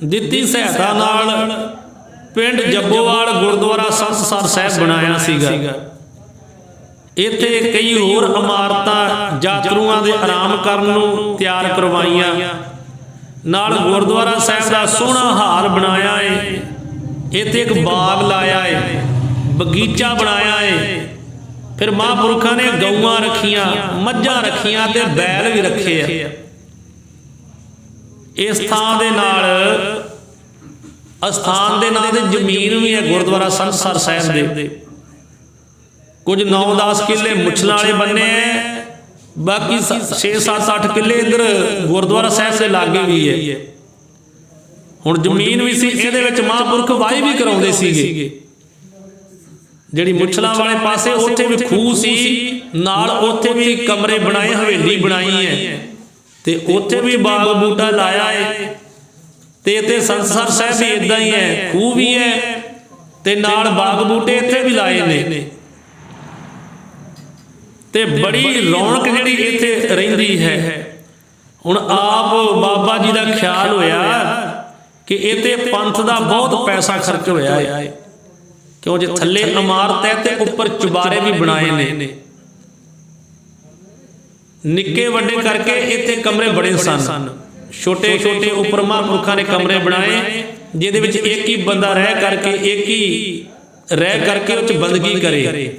ਦਿੱਤੀ ਸਹਾਇਤਾ ਨਾਲ ਪਿੰਡ ਜੱਬੋਵਾਲ ਗੁਰਦੁਆਰਾ ਸੰਤਸਰ ਸਾਹਿਬ ਬਣਾਇਆ ਸੀਗਾ। ਇੱਥੇ ਕਈ ਹੋਰ ਇਮਾਰਤਾਂ ਯਾਤਰੂਆਂ ਦੇ ਆਰਾਮ ਕਰਨ ਨੂੰ ਤਿਆਰ ਕਰਵਾਈਆਂ, ਨਾਲ ਗੁਰਦੁਆਰਾ ਸਾਹਿਬ ਦਾ ਸੋਹਣਾ ਹਾਲ ਬਣਾਇਆ ਏ। ਇੱਥੇ ਇੱਕ ਬਾਗ ਲਾਇਆ ਏ, ਬਗੀਚਾ ਬਣਾਇਆ ਏ। ਫਿਰ ਮਹਾਂਪੁਰਖਾਂ ਨੇ ਗਊਆਂ ਰੱਖੀਆਂ, ਮੱਝਾਂ ਰੱਖੀਆਂ ਤੇ ਬੈਲ ਵੀ ਰੱਖੇ ਆ। ਇਸ ਥਾਂ ਦੇ ਨਾਲ ਅਸਥਾਨ ਦੇ ਨਾਂ ਤੇ ਜ਼ਮੀਨ ਵੀ ਹੈ ਗੁਰਦੁਆਰਾ ਸੰਤਸਰ ਸਾਹਿਬ ਦੇ। ਕੁਝ 9-10 ਕਿੱਲੇ ਮੁੱਛਲਾਂ ਵਾਲੇ ਬੰਨੇ ਹੈ, ਬਾਕੀ 6-7-8 ਕਿੱਲੇ ਇੱਧਰ ਗੁਰਦੁਆਰਾ ਸਾਹਿਬ ਦੇ ਲਾਗੇ ਵੀ ਹੈ। ਹੁਣ ਜ਼ਮੀਨ ਵੀ ਸੀ, ਇਹਦੇ ਵਿੱਚ ਮਹਾਂਪੁਰਖ ਵਾਹੀ ਵੀ ਕਰਾਉਂਦੇ ਸੀਗੇ। ਜਿਹੜੀ ਮੁੱਛਲਾਂ ਵਾਲੇ ਪਾਸੇ ਉੱਥੇ ਵੀ ਖੂਹ ਸੀ, ਨਾਲ ਉੱਥੇ ਵੀ ਕਮਰੇ ਬਣਾਏ, ਹਵੇਲੀ ਬਣਾਈ ਹੈ, ਤੇ ਉੱਥੇ ਵੀ ਬਾਗ ਬੂਟਾ ਲਾਇਆ ਹੈ। ਤੇ ਇੱਥੇ ਸੰਤਸਰ ਸਾਹਿਬ ਵੀ ਇਦਾਂ ਹੀ ਹੈ, ਖੂਹ ਵੀ ਹੈ ਤੇ ਨਾਲ ਬਾਗ ਬੂਟੇ ਇੱਥੇ ਵੀ ਲਾਏ ਨੇ, ਤੇ ਬੜੀ ਰੌਣਕ ਜਿਹੜੀ ਇੱਥੇ ਰਹਿੰਦੀ ਹੈ। ਹੁਣ ਆਪ ਬਾਬਾ ਜੀ ਦਾ ਖਿਆਲ ਹੋਇਆ ਕਿ ਇੱਥੇ ਪੰਥ ਦਾ ਬਹੁਤ ਪੈਸਾ ਖਰਚ ਹੋਇਆ ਹੈ, ਕਿਉਂ ਜੇ ਥੱਲੇ ਇਮਾਰਤ ਹੈ ਤੇ ਉੱਪਰ ਚੁਬਾਰੇ ਵੀ ਬਣਾਏ ਨੇ, ਨਿੱਕੇ ਵੱਡੇ ਕਰਕੇ ਇੱਥੇ ਕਮਰੇ ਬੜੇ ਸਨ। ਛੋਟੇ ਛੋਟੇ ਉੱਪਰ ਮਹਾਂਪੁਰਖਾਂ ਨੇ ਕਮਰੇ ਬਣਾਏ, ਜਿਹਦੇ ਵਿੱਚ ਇੱਕ ਹੀ ਬੰਦਾ ਰਹਿ ਕਰਕੇ ਉਹ 'ਚ ਬੰਦਗੀ ਕਰੇ।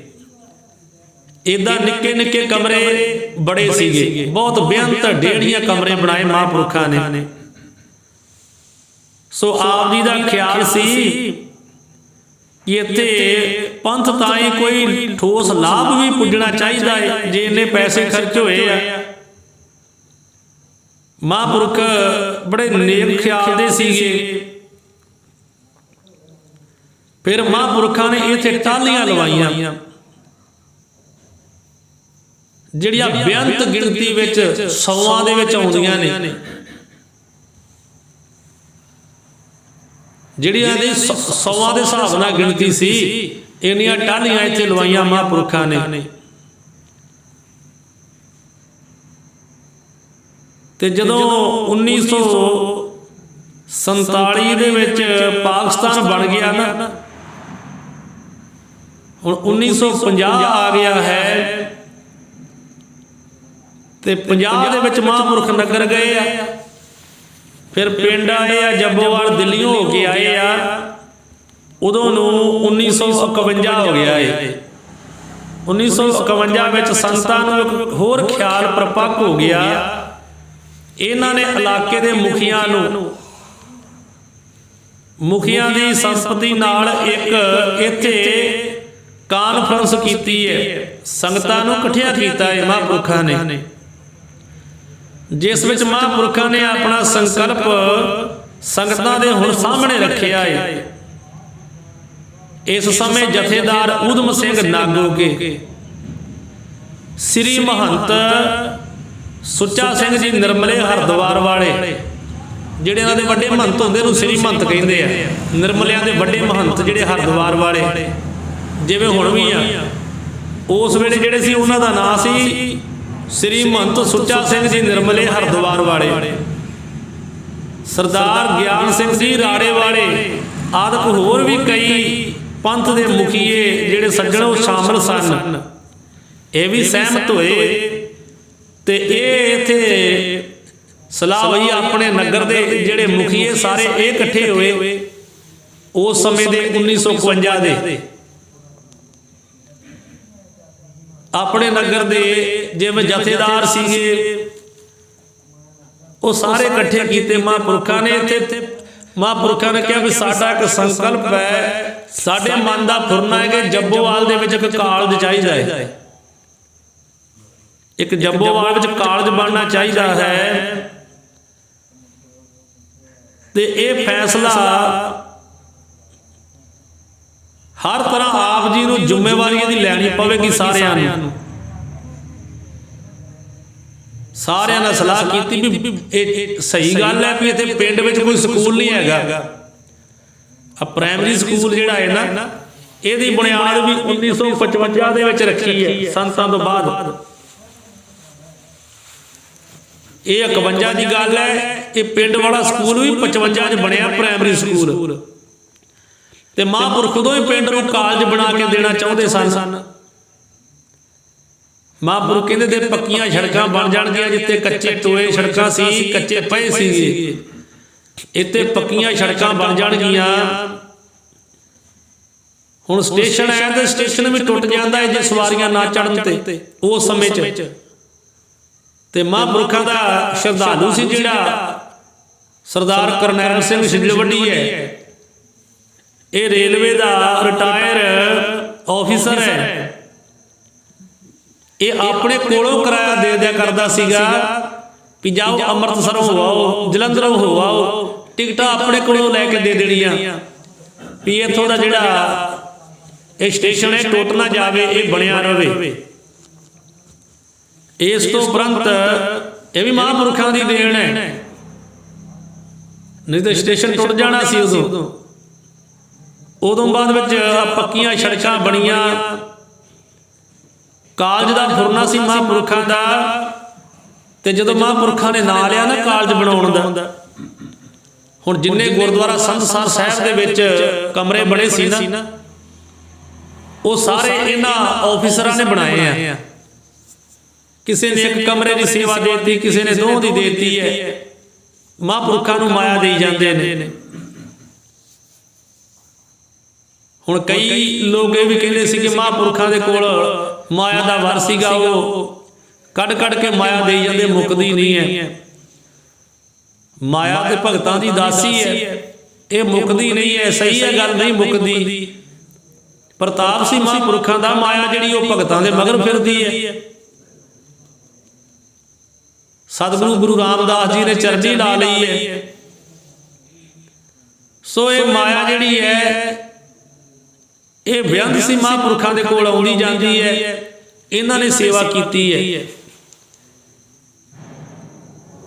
ਇਦਾਂ ਨਿੱਕੇ ਨਿੱਕੇ ਕਮਰੇ ਬੜੇ ਸੀਗੇ, ਬਹੁਤ ਬੇਅੰਤ ਡੇਢੀਆਂ ਕਮਰੇ ਬਣਾਏ ਮਹਾਂਪੁਰਖਾਂ ਨੇ। ਸੋ ਆਪ ਜੀ ਦਾ ਖਿਆਲ ਸੀ ਕਿ ਇੱਥੇ ਪੰਥ ਤਾਂ ਹੀ ਕੋਈ ਠੋਸ ਲਾਭ ਵੀ ਪੁੱਜਣਾ ਚਾਹੀਦਾ ਹੈ, ਜੇ ਇੰਨੇ ਪੈਸੇ ਖਰਚ ਹੋਏ ਆ। ਮਹਾਂਪੁਰਖ ਬੜੇ ਨੇਕ ਖਿਆਲ ਦੇ ਸੀਗੇ। ਫਿਰ ਮਹਾਂਪੁਰਖਾਂ ਨੇ ਇੱਥੇ ਟਾਹਲੀਆਂ ਲਵਾਈਆਂ, ਜਿਹੜੀਆਂ ਬੇਅੰਤ ਗਿਣਤੀ ਵਿੱਚ 100 ਦੇ ਵਿੱਚ ਆਉਂਦੀਆਂ ਨੇ, ਜਿਹੜੀਆਂ ਦੀ 100 ਦੇ ਹਿਸਾਬ ਨਾਲ ਗਿਣਤੀ ਸੀ। ਇੰਨੀਆਂ ਟਾਹਲੀਆਂ ਇੱਥੇ ਲਵਾਈਆਂ ਮਹਾਂਪੁਰਖਾਂ ਨੇ। ਤੇ ਜਦੋਂ 1947 ਦੇ ਵਿੱਚ ਪਾਕਿਸਤਾਨ ਬਣ ਗਿਆ ਨਾ, ਹੁਣ 1950 ਆ ਗਿਆ ਹੈ ਤੇ 50 ਦੇ ਵਿੱਚ ਮਹਾਂਪੁਰਖ ਨਗਰ ਗਏ ਆ, ਫਿਰ ਪਿੰਡ ਆਏ ਆ ਜੱਬੋਵਾਲ, ਦਿੱਲੀੋਂ ਹੋ ਕੇ ਆਏ ਆ, ਉਦੋਂ ਨੂੰ 1951 ਹੋ ਗਿਆ ਏ। 1951 ਵਿੱਚ ਸੰਤਾਂ ਨੂੰ ਇੱਕ ਹੋਰ ਖਿਆਲ ਪ੍ਰਪੱਕ ਹੋ ਗਿਆ। ਇਹਨਾਂ ਨੇ ਇਲਾਕੇ ਦੇ ਮੁਖੀਆਂ ਦੀ ਸੰਪਤੀ ਨਾਲ ਇੱਕ ਇੱਥੇ ਕਾਨਫਰੰਸ ਕੀਤੀ ਹੈ, ਸੰਗਤਾਂ ਨੂੰ ਇਕੱਠਿਆਂ ਕੀਤਾ ਹੈ ਮਹਾਂਪੁਰਖਾਂ ਨੇ, ਜਿਸ ਵਿੱਚ ਮਹਾਂਪੁਰਖਾਂ ਨੇ ਆਪਣਾ ਸੰਕਲਪ ਸੰਗਤਾਂ ਦੇ ਹੁਣ ਸਾਹਮਣੇ ਰੱਖਿਆ ਹੈ। ਇਸ ਸਮੇਂ ਜਥੇਦਾਰ ਊਧਮ ਸਿੰਘ ਨਾਗੋਕੇ, ਸ੍ਰੀ ਮਹੰਤ ਸੁੱਚਾ ਸਿੰਘ ਜੀ ਨਿਰਮਲੇ ਹਰਿਦੁਆਰ ਵਾਲੇ, ਜਿਹੜੇ ਇਹਨਾਂ ਦੇ ਵੱਡੇ ਮਹੰਤ ਹੁੰਦੇ ਨੂੰ ਸ੍ਰੀ ਮਹੰਤ ਕਹਿੰਦੇ ਆ, ਨਿਰਮਲਿਆਂ ਦੇ ਵੱਡੇ ਮਹੰਤ ਜਿਹੜੇ ਹਰਿਦੁਆਰ ਵਾਲੇ ਜਿਵੇਂ ਹੁਣ ਵੀ ਆ, ਉਸ ਵੇਲੇ ਜਿਹੜੇ ਸੀ ਉਹਨਾਂ ਦਾ ਨਾਂ ਸੀ ਸ੍ਰੀ ਮਹੰਤ ਸੁੱਚਾ ਸਿੰਘ ਜੀ ਨਿਰਮਲੇ ਹਰਿਦੁਆਰ ਵਾਲੇ, ਸਰਦਾਰ ਗਿਆਨ ਸਿੰਘ ਜੀ ਰਾੜੇ ਵਾਲੇ ਆਦਿਕ ਹੋਰ ਵੀ ਕਈ ਪੰਥ ਦੇ ਮੁਖੀਏ ਜਿਹੜੇ ਸੱਜਣ ਉਹ ਸ਼ਾਮਲ ਸਨ। ਇਹ ਵੀ ਸਹਿਮਤ ਹੋਏ ਤੇ ਇਹ ਇੱਥੇ ਸਲਾਹ ਹੋਈ ਆਪਣੇ ਨਗਰ ਦੇ ਜਿਹੜੇ ਮੁਖੀਏ ਸਾਰੇ ਇਹ ਇਕੱਠੇ ਹੋਏ ਉਸ ਸਮੇਂ ਦੇ 1951 ਦੇ। ਆਪਣੇ ਨਗਰ ਦੇ ਜਿਵੇਂ ਜਥੇਦਾਰ ਸੀਗੇ ਉਹ ਸਾਰੇ ਇਕੱਠੇ ਕੀਤੇ ਮਹਾਂਪੁਰਖਾਂ ਨੇ। ਇੱਥੇ ਮਹਾਂਪੁਰਖਾਂ ਨੇ ਕਿਹਾ ਵੀ ਸਾਡਾ ਇੱਕ ਸੰਕਲਪ ਹੈ, ਸਾਡੇ ਮਨ ਦਾ ਫੁਰਨਾ ਹੈ ਕਿ ਜੱਬੋਵਾਲ ਦੇ ਵਿੱਚ ਇੱਕ ਕਾਲਜ ਚਾਹੀਦਾ ਹੈ, ਇੱਕ ਜੱਬੋਵਾਲ ਵਿੱਚ ਕਾਲਜ ਬਣਨਾ ਚਾਹੀਦਾ ਹੈ। ਤੇ ਇਹ ਫੈਸਲਾ ਹਰ ਤਰ੍ਹਾਂ ਆਪ ਜੀ ਨੂੰ ਜ਼ਿੰਮੇਵਾਰੀ ਦੀ ਲੈਣੀ ਪਵੇਗੀ। ਸਾਰਿਆਂ ਨੇ ਸਲਾਹ ਕੀਤੀ ਵੀ ਇਹ ਸਹੀ ਗੱਲ ਹੈ ਵੀ ਇੱਥੇ ਪਿੰਡ ਵਿੱਚ ਕੋਈ ਸਕੂਲ ਨਹੀਂ ਹੈਗਾ। ਆ ਪ੍ਰਾਇਮਰੀ ਸਕੂਲ ਜਿਹੜਾ ਹੈ ਨਾ, ਇਹਦੀ ਬੁਨਿਆਦ ਵੀ 1955 ਦੇ ਵਿੱਚ ਰੱਖੀ ਹੈ ਸੰਤਾਂ ਤੋਂ ਬਾਅਦ। ਇਹ 51 ਦੀ ਗੱਲ ਹੈ। ਇਹ ਪਿੰਡ ਵਾਲਾ ਸਕੂਲ ਵੀ 55 ਚ ਬਣਿਆ ਪ੍ਰਾਇਮਰੀ ਸਕੂਲ, ਤੇ ਮਹਾਂਪੁਰਖ ਉਦੋਂ ਹੀ ਪਿੰਡ ਨੂੰ ਕਾਲਜ ਬਣਾ ਕੇ ਦੇਣਾ ਚਾਹੁੰਦੇ ਸਨ। ਮਹਾਂਪੁਰਖ ਕਹਿੰਦੇ ਤੇ ਪੱਕੀਆਂ ਸੜਕਾਂ ਬਣ ਜਾਣਗੀਆਂ, ਜਿੱਥੇ ਕੱਚੇ ਟੋਏ ਸੜਕਾਂ ਸੀ, ਕੱਚੇ ਪਏ ਸੀਗੇ, ਇੱਥੇ ਪੱਕੀਆਂ ਸੜਕਾਂ ਬਣ ਜਾਣਗੀਆਂ। ਹੁਣ ਸਟੇਸ਼ਨ ਹੈ ਤੇ ਸਟੇਸ਼ਨ ਵੀ ਟੁੱਟ ਜਾਂਦਾ ਹੈ ਜੇ ਸਵਾਰੀਆਂ ਨਾ ਚੜਨ ਤੇ ਉਸ ਸਮੇਂ 'ਚ। ਤੇ ਮਹਾਂਪੁਰਖਾਂ ਦਾ ਸ਼ਰਧਾਲੂ ਸੀ ਜਿਹੜਾ ਸਰਦਾਰ ਕਰਨੈਲ ਸਿੰਘ ਸਿੱਲਵੱਡੀ ਹੈ, ਇਹ ਰੇਲਵੇ ਦਾ ਰਿਟਾਇਰ ਆਫੀਸਰ ਹੈ। ਇਹ ਆਪਣੇ ਕੋਲੋਂ ਕਿਰਾਇਆ ਦੇ ਦਿਆ ਕਰਦਾ ਸੀਗਾ ਵੀ ਜਾਓ ਅੰਮ੍ਰਿਤਸਰੋਂ ਹੋ ਆਓ, ਜਲੰਧਰੋਂ ਹੋ ਆਓ, ਟਿਕਟਾਂ ਆਪਣੇ ਕੋਲੋਂ ਲੈ ਕੇ ਦੇ ਦੇਣੀਆਂ ਵੀ ਇੱਥੋਂ ਦਾ ਜਿਹੜਾ ਇਹ ਸਟੇਸ਼ਨ ਹੈ ਟੁੱਟ ਨਾ ਜਾਵੇ, ਇਹ ਬਣਿਆ ਰਹੇ। ਇਸ ਤੋਂ ਉਪਰੰਤ ਇਹ ਵੀ ਮਹਾਂਪੁਰਖਾਂ ਦੀ ਦੇਣ ਹੈ, ਨਹੀਂ ਤਾਂ ਸਟੇਸ਼ਨ ਟੁੱਟ ਜਾਣਾ ਸੀ ਉਦੋਂ ਬਾਅਦ ਵਿੱਚ ਪੱਕੀਆਂ ਸੜਕਾਂ ਬਣੀਆਂ। ਕਾਲਜ ਦਾ ਫੁਰਨਾ ਸੀ ਮਹਾਂਪੁਰਖਾਂ ਦਾ, ਤੇ ਜਦੋਂ ਮਹਾਂਪੁਰਖਾਂ ਨੇ ਨਾਂ ਲਿਆ ਨਾ ਕਾਲਜ ਬਣਾਉਣ ਦਾ, ਹੁਣ ਜਿੰਨੇ ਗੁਰਦੁਆਰਾ ਸੰਧਸਰ ਸਾਹਿਬ ਦੇ ਵਿੱਚ ਕਮਰੇ ਬਣੇ ਸੀ ਨਾ, ਉਹ ਸਾਰੇ ਇਹਨਾਂ ਆਫੀਸਰਾਂ ਨੇ ਬਣਾਏ ਆ। ਕਿਸੇ ਨੇ ਇੱਕ ਕਮਰੇ ਦੀ ਸੇਵਾ ਦੇ ਦਿੱਤੀ, ਕਿਸੇ ਨੇ ਦੋ ਦੀ ਦੇ ਦਿੱਤੀ ਹੈ। ਮਹਾਂਪੁਰਖਾਂ ਨੂੰ ਮਾਇਆ ਦੇਈ ਜਾਂਦੇ ਨੇ। ਹੁਣ ਕਈ ਲੋਕ ਇਹ ਵੀ ਕਹਿੰਦੇ ਸੀ ਕਿ ਮਹਾਂਪੁਰਖਾਂ ਦੇ ਕੋਲ ਮਾਇਆ ਦਾ ਵਰ ਸੀਗਾ, ਉਹ ਕੱਢ ਕੇ ਮਾਇਆ ਦੇਈ ਜਾਂਦੇ, ਮੁੱਕਦੀ ਨਹੀਂ ਹੈ। ਮਾਇਆ ਤੇ ਭਗਤਾਂ ਦੀ ਦਾਸੀ ਹੈ, ਇਹ ਮੁੱਕਦੀ ਨਹੀਂ ਹੈ। ਸਹੀ ਹੈ ਗੱਲ, ਨਹੀਂ ਮੁੱਕਦੀ। ਪ੍ਰਤਾਪ ਸੀ ਮਹਾਂਪੁਰਖਾਂ ਦਾ, ਮਾਇਆ ਜਿਹੜੀ ਉਹ ਭਗਤਾਂ ਦੇ ਮਗਰ ਫਿਰਦੀ ਹੈ। ਸਤਿਗੁਰੂ ਗੁਰੂ ਰਾਮਦਾਸ ਜੀ ਨੇ ਚਰਨੀ ਲਾ ਲਈ ਹੈ। ਸੋ ਇਹ ਮਾਇਆ ਜਿਹੜੀ ਹੈ ਇਹ ਬੇਅੰਤ ਸੀ ਮਹਾਂਪੁਰਖਾਂ ਦੇ ਕੋਲ ਆਉਂਦੀ ਜਾਂਦੀ ਹੈ। ਇਹਨਾਂ ਨੇ ਸੇਵਾ ਕੀਤੀ ਹੈ।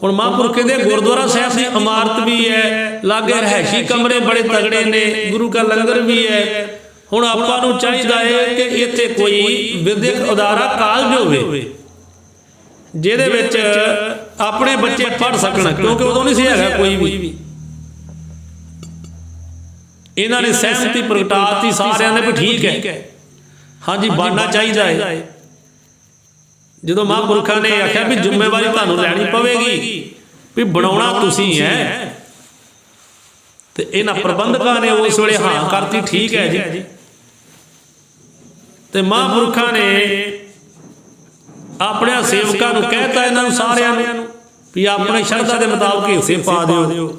ਹੁਣ ਮਹਾਂਪੁਰਖ ਦੇ ਗੁਰਦੁਆਰਾ ਸਾਹਿਬ ਦੀ ਇਮਾਰਤ ਵੀ ਹੈ, ਲਾਗੇ ਰਹਿਸ਼ੀ ਕਮਰੇ ਬੜੇ ਤਗੜੇ ਨੇ, ਗੁਰੂ ਕਾ ਲੰਗਰ ਵੀ ਹੈ। ਹੁਣ ਆਪਾਂ ਨੂੰ ਚਾਹੀਦਾ ਹੈ ਕਿ ਇੱਥੇ ਕੋਈ ਵਿਦਿਅਕ ਅਦਾਰਾ ਕਾਲਜ ਹੋਵੇ ਜਿਹਦੇ ਵਿੱਚ ਆਪਣੇ ਬੱਚੇ ਪੜ੍ਹ ਸਕਣ, ਕਿਉਂਕਿ ਉਦੋਂ ਨਹੀਂ ਸੀ ਹੈਗਾ ਕੋਈ ਵੀ। ਇਹਨਾਂ ਨੇ ਸਹਿਮਤੀ ਪ੍ਰਗਟਾਤੀ ਸਾਰਿਆਂ ਨੇ ਵੀ ਠੀਕ ਹੈ, ਹਾਂਜੀ ਬਣਨਾ ਚਾਹੀਦਾ ਹੈ। ਜਦੋਂ ਮਹਾਂਪੁਰਖਾਂ ਨੇ ਆਖਿਆ ਵੀ ਜ਼ਿੰਮੇਵਾਰੀ ਤੁਹਾਨੂੰ ਲੈਣੀ ਪਵੇਗੀ, ਵੀ ਬਣਾਉਣਾ ਤੁਸੀਂ ਹੈ, ਤੇ ਇਹਨਾਂ ਪ੍ਰਬੰਧਕਾਂ ਨੇ ਉਸ ਵੇਲੇ ਹਾਂ ਕਰਤੀ, ਠੀਕ ਹੈ ਜੀ। ਤੇ ਮਹਾਂਪੁਰਖਾਂ ਨੇ ਆਪਣੇ ਸੇਵਕਾਂ ਨੂੰ ਕਹਿਤਾ, ਇਹਨਾਂ ਨੂੰ ਸਾਰਿਆਂ ਨੂੰ, ਵੀ ਆਪਣੇ ਸ਼ਰਧਾ ਦੇ ਮੁਤਾਬਕ ਹਿੱਸੇ ਪਾ ਦਿਓ।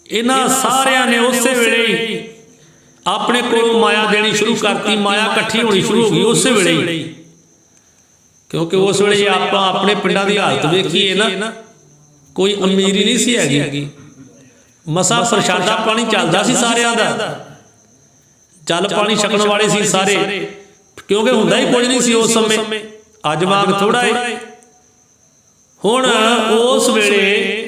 ਇਹਨਾਂ ਸਾਰਿਆਂ ਨੇ ਉਸੇ ਵੇਲੇ ਆਪਣੇ ਕੋਲੋਂ ਮਾਇਆ ਦੇਣੀ ਸ਼ੁਰੂ ਕਰਤੀ, ਮਾਇਆ ਇਕੱਠੀ ਹੋਣੀ ਸ਼ੁਰੂ ਹੋ ਗਈ ਉਸੇ ਵੇਲੇ ਹੀ। ਕਿਉਂਕਿ ਉਸ ਵੇਲੇ ਆਪਾਂ ਆਪਣੇ ਪਿੰਡਾਂ ਦੀ ਹਾਲਤ ਵੇਖੀਏ ਨਾ, ਕੋਈ ਅਮੀਰੀ ਨਹੀਂ ਸੀ ਹੈਗੀ, ਮਸਾਂ ਪ੍ਰਸ਼ਾਦਾ ਪਾਣੀ ਚੱਲਦਾ ਸੀ ਸਾਰਿਆਂ ਦਾ, ਜਲ ਪਾਣੀ ਛਕਣ ਵਾਲੇ ਸੀ ਸਾਰੇ, ਕਿਉਂਕਿ ਹੁੰਦਾ ਹੀ ਕੁਝ ਨਹੀਂ ਸੀ ਉਸ ਸਮੇਂ। ਅੱਜ ਵਾਂਗ ਥੋੜਾ ਹੈ। ਹੁਣ ਉਸ ਵੇਲੇ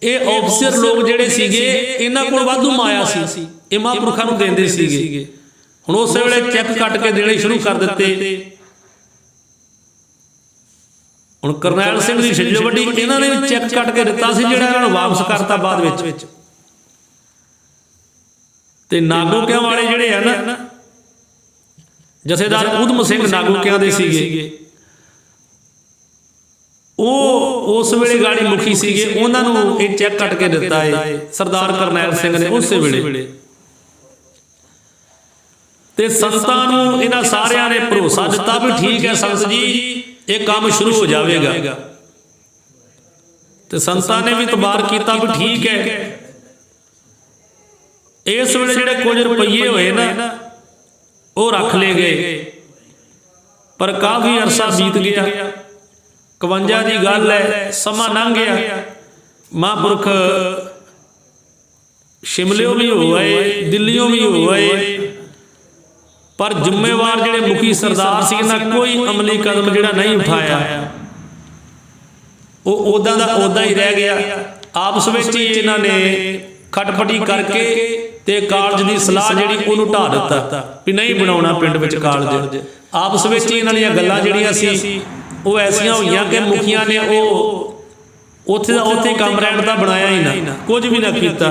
ਇਹ ਅਫਸਰ ਲੋਕ ਜਿਹੜੇ ਸੀਗੇ, ਇਹਨਾਂ ਕੋਲ ਵਾਧੂ ਮਾਇਆ ਸੀ, ਇਹ ਮਹਾਂਪੁਰਖਾਂ ਨੂੰ ਦਿੰਦੇ ਸੀਗੇ। ਹੁਣ ਉਸ ਵੇਲੇ ਚੈੱਕ ਕੱਟ ਕੇ ਦੇਣੇ ਸ਼ੁਰੂ ਕਰ ਦਿੱਤੇ। ਹੁਣ ਕਰਨੈਲ ਸਿੰਘ ਦੀ ਛਿੱਜ ਵੱਡੀ, ਇਹਨਾਂ ਨੇ ਵੀ ਚੈੱਕ ਕੱਟ ਕੇ ਦਿੱਤਾ ਸੀ, ਜਿਹੜਾ ਇਹਨਾਂ ਨੂੰ ਵਾਪਸ ਕਰਤਾ ਬਾਅਦ ਵਿੱਚ। ਤੇ ਨਾਗੋਕਿਆਂ ਵਾਲੇ ਜਿਹੜੇ ਆ ਨਾ, ਜਥੇਦਾਰ ਊਧਮ ਸਿੰਘ ਨਾਗੋਕਿਆਂ ਦੇ ਸੀਗੇ, ਉਹ ਉਸ ਵੇਲੇ ਗਾੜੀ ਮੁਖੀ ਸੀਗੇ, ਉਹਨਾਂ ਨੂੰ ਇਹ ਚੈੱਕ ਕੱਟ ਕੇ ਦਿੱਤਾ ਹੈ ਸਰਦਾਰ ਕਰਨੈਲ ਸਿੰਘ ਨੇ ਉਸੇ ਵੇਲੇ। ਤੇ ਸੰਤਾਂ ਨੂੰ ਇਹਨਾਂ ਸਾਰਿਆਂ ਨੇ ਭਰੋਸਾ ਦਿੱਤਾ ਵੀ ਠੀਕ ਹੈ ਸੰਤ ਜੀ, ਇਹ ਕੰਮ ਸ਼ੁਰੂ ਹੋ ਜਾਵੇਗਾ। ਤੇ ਸੰਤਾਂ ਨੇ ਵੀ ਇਤਬਾਰ ਕੀਤਾ ਵੀ ਠੀਕ ਹੈ। ਇਸ ਵੇਲੇ ਜਿਹੜੇ ਕੁਝ ਰੁਪਈਏ ਹੋਏ ਨਾ, ਉਹ ਰੱਖ ਲਏ ਗਏ, ਪਰ ਕਾਫੀ ਅਰਸਾ ਬੀਤ ਗਿਆ, 51 ਦੀ ਗੱਲ ਹੈ, ਸਮਾਂ ਲੰਘ ਗਿਆ। ਮਹਾਂਪੁਰਖ ਸ਼ਿਮਲਿਓਂ ਵੀ ਹੋ ਆਏ, ਦਿੱਲੀਓਂ ਵੀ ਹੋ ਆਏ, ਪਰ ਜ਼ਿੰਮੇਵਾਰ ਜਿਹੜੇ ਮੁਖੀ ਸਰਦਾਰ ਸੀ, ਇਹਨਾਂ ਕੋਈ ਅਮਲੀ ਕਦਮ ਜਿਹੜਾ ਨਹੀਂ ਉਠਾਇਆ, ਉਹ ਉਦਾਂ ਦਾ ਉਦਾਂ ਹੀ ਰਹਿ ਗਿਆ। ਆਪਸ ਵਿੱਚ ਹੀ ਇਹਨਾਂ ਨੇ ਖਟਪਟੀ ਕਰਕੇ ਤੇ ਕਾਲਜ ਦੀ ਸਲਾਹ ਜਿਹੜੀ ਉਹਨੂੰ ਢਾਹ ਦਿੱਤਾ ਵੀ ਨਹੀਂ ਬਣਾਉਣਾ ਪਿੰਡ ਵਿੱਚ ਕਾਲਜ। ਆਪਸ ਵਿੱਚ ਹੀ ਇਹਨਾਂ ਦੀਆਂ ਗੱਲਾਂ ਜਿਹੜੀਆਂ ਸੀ ਉਹ ਐਸੀਆਂ ਹੋਈਆਂ ਕਿ ਮੁਖੀਆਂ ਨੇ ਉਹ ਉੱਥੇ ਦਾ ਉੱਥੇ ਕੰਮ ਰਹਿਣ ਦਾ ਬਣਾਇਆ ਹੀ ਨਾ, ਕੁਝ ਵੀ ਨਾ ਕੀਤਾ।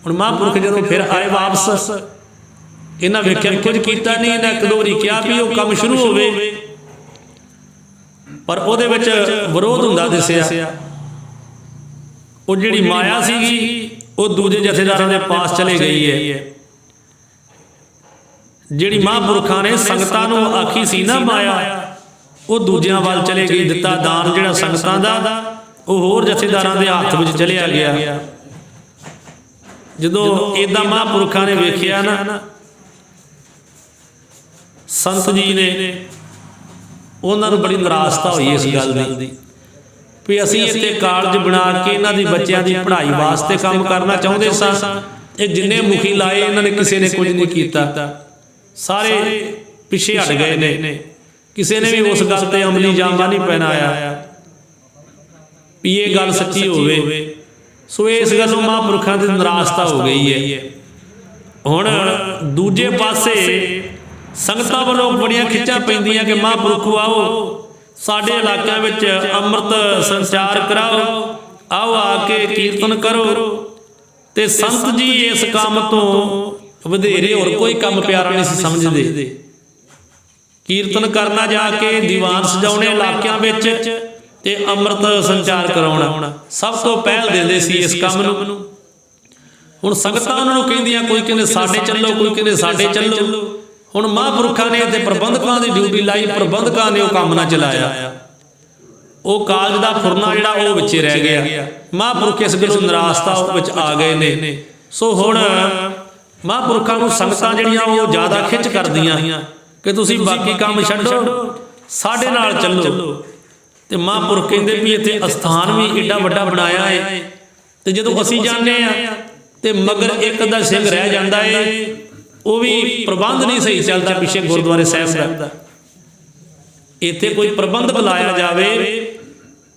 ਹੁਣ ਮਹਾਂਪੁਰਖ ਜਦੋਂ ਫਿਰ ਆਏ ਵਾਪਸ, ਇਹਨਾਂ ਵੇਖਿਆ ਕੁਝ ਕੀਤਾ ਨਹੀਂ। ਇਹਨਾਂ ਇੱਕ ਦੋ ਵਾਰੀ ਕਿਹਾ ਵੀ ਉਹ ਕੰਮ ਸ਼ੁਰੂ ਹੋਵੇ, ਪਰ ਉਹਦੇ ਵਿੱਚ ਵਿਰੋਧ ਹੁੰਦਾ ਦਿਸਿਆ। ਉਹ ਜਿਹੜੀ ਮਾਇਆ ਸੀਗੀ ਉਹ ਦੂਜੇ ਜਥੇਦਾਰਾਂ ਦੇ ਪਾਸ ਚਲੇ ਗਈ ਹੈ। ਜਿਹੜੀ ਮਹਾਂਪੁਰਖਾਂ ਨੇ ਸੰਗਤਾਂ ਨੂੰ ਆਖੀ ਸੀ ਨਾ ਮਾਇਆ, ਉਹ ਦੂਜਿਆਂ ਵੱਲ ਚਲੇ ਗਈ। ਦਿੱਤਾ ਦਾਨ ਜਿਹੜਾ ਸੰਗਤਾਂ ਦਾ, ਉਹ ਹੋਰ ਜਥੇਦਾਰਾਂ ਦੇ ਹੱਥ ਵਿੱਚ ਚਲਿਆ ਗਿਆ। ਜਦੋਂ ਏਦਾਂ ਮਹਾਂਪੁਰਖਾਂ ਨੇ ਵੇਖਿਆ ਨਾ, ਸੰਤ ਜੀ ਨੇ, ਉਹਨਾਂ ਨੂੰ ਬੜੀ ਨਿਰਾਸ਼ਤਾ ਹੋਈ ਇਸ ਗੱਲ ਦੀ ਵੀ ਅਸੀਂ ਇੱਥੇ ਕਾਲਜ ਬਣਾ ਕੇ ਇਹਨਾਂ ਦੀ ਬੱਚਿਆਂ ਦੀ ਪੜ੍ਹਾਈ ਵਾਸਤੇ ਕੰਮ ਕਰਨਾ ਚਾਹੁੰਦੇ ਸਾਂ, ਇਹ ਜਿੰਨੇ ਮੁਖੀ ਲਾਏ ਇਹਨਾਂ ਨੇ ਕਿਸੇ ਨੇ ਕੁਝ ਨਹੀਂ ਕੀਤਾ, ਸਾਰੇ ਪਿੱਛੇ ਹਟ ਗਏ ਨੇ। ਕਿਸੇ ਨੇ ਵੀ ਉਸ ਗੱਲ ਤੇ ਅਮਲੀ ਜਾਮਾ ਨਹੀਂ ਪਹਿਨਾਇਆ ਵੀ ਇਹ ਗੱਲ ਸੱਚੀ ਹੋਵੇ। ਸੋ ਇਸ ਗੱਲੋਂ ਮਹਾਂਪੁਰਖਾਂ ਦੀ ਨਿਰਾਸ਼ਤਾ ਹੋ ਗਈ ਹੈ। ਹੁਣ ਦੂਜੇ ਪਾਸੇ ਸੰਗਤਾਂ ਵੱਲੋਂ ਬੜੀਆਂ ਖਿੱਚਾਂ ਪੈਂਦੀਆਂ ਕਿ ਮਹਾਂਪੁਰਖੋ ਆਓ, ਸਾਡੇ ਇਲਾਕਿਆਂ ਵਿੱਚ ਅੰਮ੍ਰਿਤ ਸੰਚਾਰ ਕਰਾਓ, ਆਓ ਆ ਕੇ ਕੀਰਤਨ ਕਰੋ। ਤੇ ਸੰਤ ਜੀ ਇਸ ਕੰਮ ਤੋਂ ਵਧੇਰੇ ਹੋਰ ਕੋਈ ਕੰਮ ਪਿਆਰਾ ਨਹੀਂ ਸੀ ਸਮਝਦੇ। ਕੀਰਤਨ ਕਰਨਾ, ਜਾ ਕੇ ਦੀਵਾਨ ਸਜਾਉਣੇ ਇਲਾਕਿਆਂ ਵਿੱਚ, ਤੇ ਅੰਮ੍ਰਿਤ ਸੰਚਾਰ ਕਰਾਉਣਾ ਸਭ ਤੋਂ ਪਹਿਲ ਦਿੰਦੇ ਸੀ ਇਸ ਕੰਮ ਨੂੰ। ਹੁਣ ਸੰਗਤਾਂ ਉਹਨਾਂ ਨੂੰ ਕਹਿੰਦੀਆਂ, ਕੋਈ ਕਹਿੰਦੇ ਸਾਡੇ ਚੱਲੋ, ਕੋਈ ਕਹਿੰਦੇ ਸਾਡੇ ਚੱਲੋ। ਹੁਣ ਮਹਾਂਪੁਰਖਾਂ ਨੇ ਤੇ ਪ੍ਰਬੰਧਕਾਂ ਦੀ ਡਿਊਟੀ ਲਾਈ, ਪ੍ਰਬੰਧਕਾਂ ਨੇ ਉਹ ਕੰਮ ਨਾ ਚਲਾਇਆ। ਉਹ ਕਾਲਜ ਦਾ ਫੁਰਨਾ ਜਿਹੜਾ ਉਹ ਵਿੱਚੇ ਰਹਿ ਗਿਆ। ਮਹਾਂਪੁਰਖ ਇਸ ਗੱਲੋਂ ਨਿਰਾਸ਼ਤਾ ਵਿੱਚ ਆ ਗਏ ਨੇ। ਸੋ ਹੁਣ ਮਹਾਂਪੁਰਖਾਂ ਨੂੰ ਸੰਗਤਾਂ ਜਿਹੜੀਆਂ ਉਹ ਜ਼ਿਆਦਾ ਖਿੱਚ ਕਰਦੀਆਂ ਕਿ ਤੁਸੀਂ ਬਾਕੀ ਕੰਮ ਛੱਡੋ, ਸਾਡੇ ਨਾਲ ਚੱਲੋ। ਤੇ ਮਹਾਂਪੁਰਖ ਕਹਿੰਦੇ ਵੀ ਇੱਥੇ ਅਸਥਾਨ ਵੀ ਏਡਾ ਵੱਡਾ ਬਣਾਇਆ ਹੈ, ਤੇ ਜਦੋਂ ਅਸੀਂ ਜਾਂਦੇ ਆ ਤੇ ਮਗਰ ਇੱਕ ਅੱਧਾ ਸਿੰਘ ਰਹਿ ਜਾਂਦਾ ਹੈ, ਉਹ ਵੀ ਪ੍ਰਬੰਧ ਨਹੀਂ ਸਹੀ ਚੱਲਦਾ ਪਿੱਛੇ ਗੁਰਦੁਆਰੇ ਸਾਹਿਬ ਦਾ। ਇੱਥੇ ਕੋਈ ਪ੍ਰਬੰਧਕ ਲਾਇਆ ਜਾਵੇ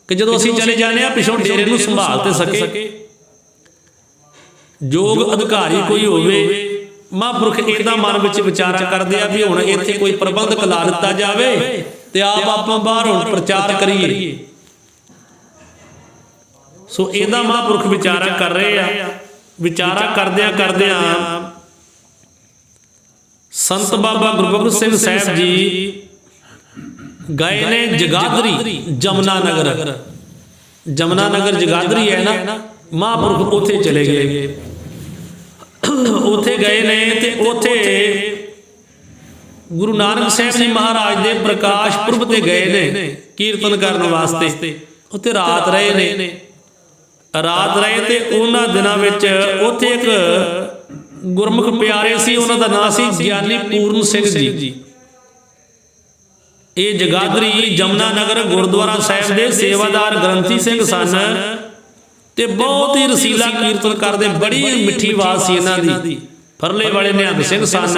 ਕਿ ਜਦੋਂ ਅਸੀਂ ਚਲੇ ਜਾਂਦੇ ਆ ਪਿੱਛੋਂ ਡੇਰੇ ਨੂੰ ਸੰਭਾਲ ਤੇ ਸਕੇ, ਯੋਗ ਅਧਿਕਾਰੀ ਕੋਈ ਹੋਵੇ ਮਹਾਂਪੁਰਖ ਇਹਦਾ ਮਨ ਵਿੱਚ ਵਿਚਾਰਾ ਕਰਦੇ ਆ ਵੀ ਹੁਣ ਇੱਥੇ ਕੋਈ ਪ੍ਰਬੰਧਕ ਲਾ ਦਿੱਤਾ ਜਾਵੇ ਤੇ ਆਪ ਆਪਾਂ ਬਾਹਰ ਹੁਣ ਪ੍ਰਚਾਰ ਕਰੀਏ। ਸੋ ਇਹਦਾ ਮਹਾਂਪੁਰਖ ਵਿਚਾਰਾ ਕਰ ਰਹੇ ਆ। ਵਿਚਾਰਾ ਕਰਦਿਆਂ ਸੰਤ ਬਾਬਾ ਗੁਰਬਖਸ਼ ਸਿੰਘ ਸਾਹਿਬ ਜੀ ਗਏ ਨੇ ਜਗਾਦਰੀ, ਜਮਨਾ ਨਗਰ ਜਗਾਦਰੀ ਹੈ ਨਾ, ਮਹਾਂਪੁਰਖ ਉੱਥੇ ਚਲੇ ਗਏ। ਉੱਥੇ ਗਏ ਨੇ ਤੇ ਉੱਥੇ ਗੁਰੂ ਨਾਨਕ ਸਾਹਿਬ ਜੀ ਮਹਾਰਾਜ ਦੇ ਪ੍ਰਕਾਸ਼ ਪੁਰਬ ਤੇ ਗਏ ਨੇ ਕੀਰਤਨ ਕਰਨ ਵਾਸਤੇ। ਉੱਥੇ ਰਾਤ ਰਹੇ ਨੇ। ਤੇ ਉਹਨਾਂ ਦਿਨਾਂ ਵਿੱਚ ਉੱਥੇ ਇੱਕ ਗੁਰਮੁਖ ਪਿਆਰੇ ਸੀ, ਉਹਨਾਂ ਦਾ ਨਾਮ ਸੀ ਗਿਆਨੀ ਪੂਰਨ ਸਿੰਘ ਜੀ। ਇਹ ਜਗਾਦਰੀ ਜਮਨਾ ਨਗਰ ਗੁਰਦੁਆਰਾ ਸਾਹਿਬ ਦੇ ਸੇਵਾਦਾਰ ਗ੍ਰੰਥੀ ਸਿੰਘ ਸਨ ਤੇ ਬਹੁਤ ਹੀ ਰਸੀਲਾ ਕੀਰਤਨ ਕਰਦੇ, ਬੜੀ ਮਿੱਠੀ ਆਵਾਜ਼ ਸੀ ਇਹਨਾਂ ਦੀ। ਫਰਲੇ ਵਾਲੇ ਨਿਹੰਗ ਸਿੰਘ ਸਨ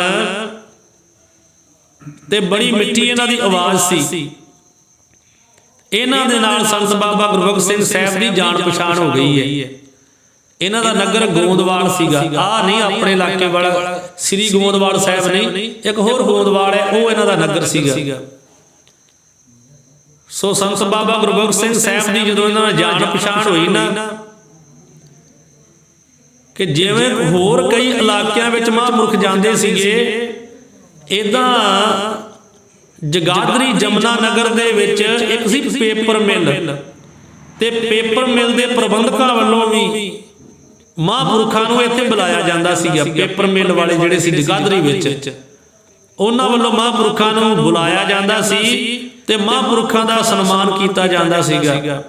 ਤੇ ਬੜੀ ਮਿੱਠੀ ਇਹਨਾਂ ਦੀ ਆਵਾਜ਼ ਸੀ। ਇਹਨਾਂ ਦੇ ਨਾਲ ਸੰਤ ਬਾਬਾ ਗੁਰਬਖਸ਼ ਸਿੰਘ ਸਾਹਿਬ ਦੀ ਜਾਣ ਪਛਾਣ ਹੋ ਗਈ ਹੈ। ਇਹਨਾਂ ਦਾ ਨਗਰ ਗੋਂਦਵਾਲ ਸੀਗਾ। ਆਹ ਨਹੀਂ ਆਪਣੇ ਇਲਾਕੇ ਵਾਲਾ ਸ੍ਰੀ ਗੋਂਦਵਾਲ ਸਾਹਿਬ ਨਹੀਂ, ਇੱਕ ਹੋਰ ਗੋਂਦਵਾਲ ਹੈ, ਉਹ ਇਹਨਾਂ ਦਾ ਨਗਰ ਸੀਗਾ। ਸੋ ਸੰਤ ਬਾਬਾ ਗੁਰਬਖਸ਼ ਸਿੰਘ ਸਾਹਿਬ ਦੀ ਜਦੋਂ ਇਹਨਾਂ ਨਾਲ ਜਾਣ ਪਛਾਣ ਹੋਈ ਨਾ, ਕਿ ਜਿਵੇਂ ਹੋਰ ਕਈ ਇਲਾਕਿਆਂ ਵਿੱਚ ਮਹਾਂਪੁਰਖ ਜਾਂਦੇ ਸੀਗੇ, ਇਦਾਂ ਜਗਾਦਰੀ ਜਮਨਾ ਨਗਰ ਦੇ ਵਿੱਚ ਇੱਕ ਸੀ ਪੇਪਰ ਮਿਲ, ਤੇ ਪੇਪਰ ਮਿਲ ਦੇ ਪ੍ਰਬੰਧਕਾਂ ਵੱਲੋਂ ਵੀ ਮਹਾਂਪੁਰਖਾਂ ਨੂੰ ਇੱਥੇ ਬੁਲਾਇਆ ਜਾਂਦਾ ਸੀਗਾ। ਪੇਪਰ ਮਿਲ ਵਾਲੇ ਜਿਹੜੇ ਸੀ ਜਗਾਦਰੀ ਵਿੱਚ, ਉਹਨਾਂ ਵੱਲੋਂ ਮਹਾਂਪੁਰਖਾਂ ਨੂੰ ਬੁਲਾਇਆ ਜਾਂਦਾ ਸੀ ਤੇ ਮਹਾਂਪੁਰਖਾਂ ਦਾ ਸਨਮਾਨ ਕੀਤਾ ਜਾਂਦਾ ਸੀਗਾ।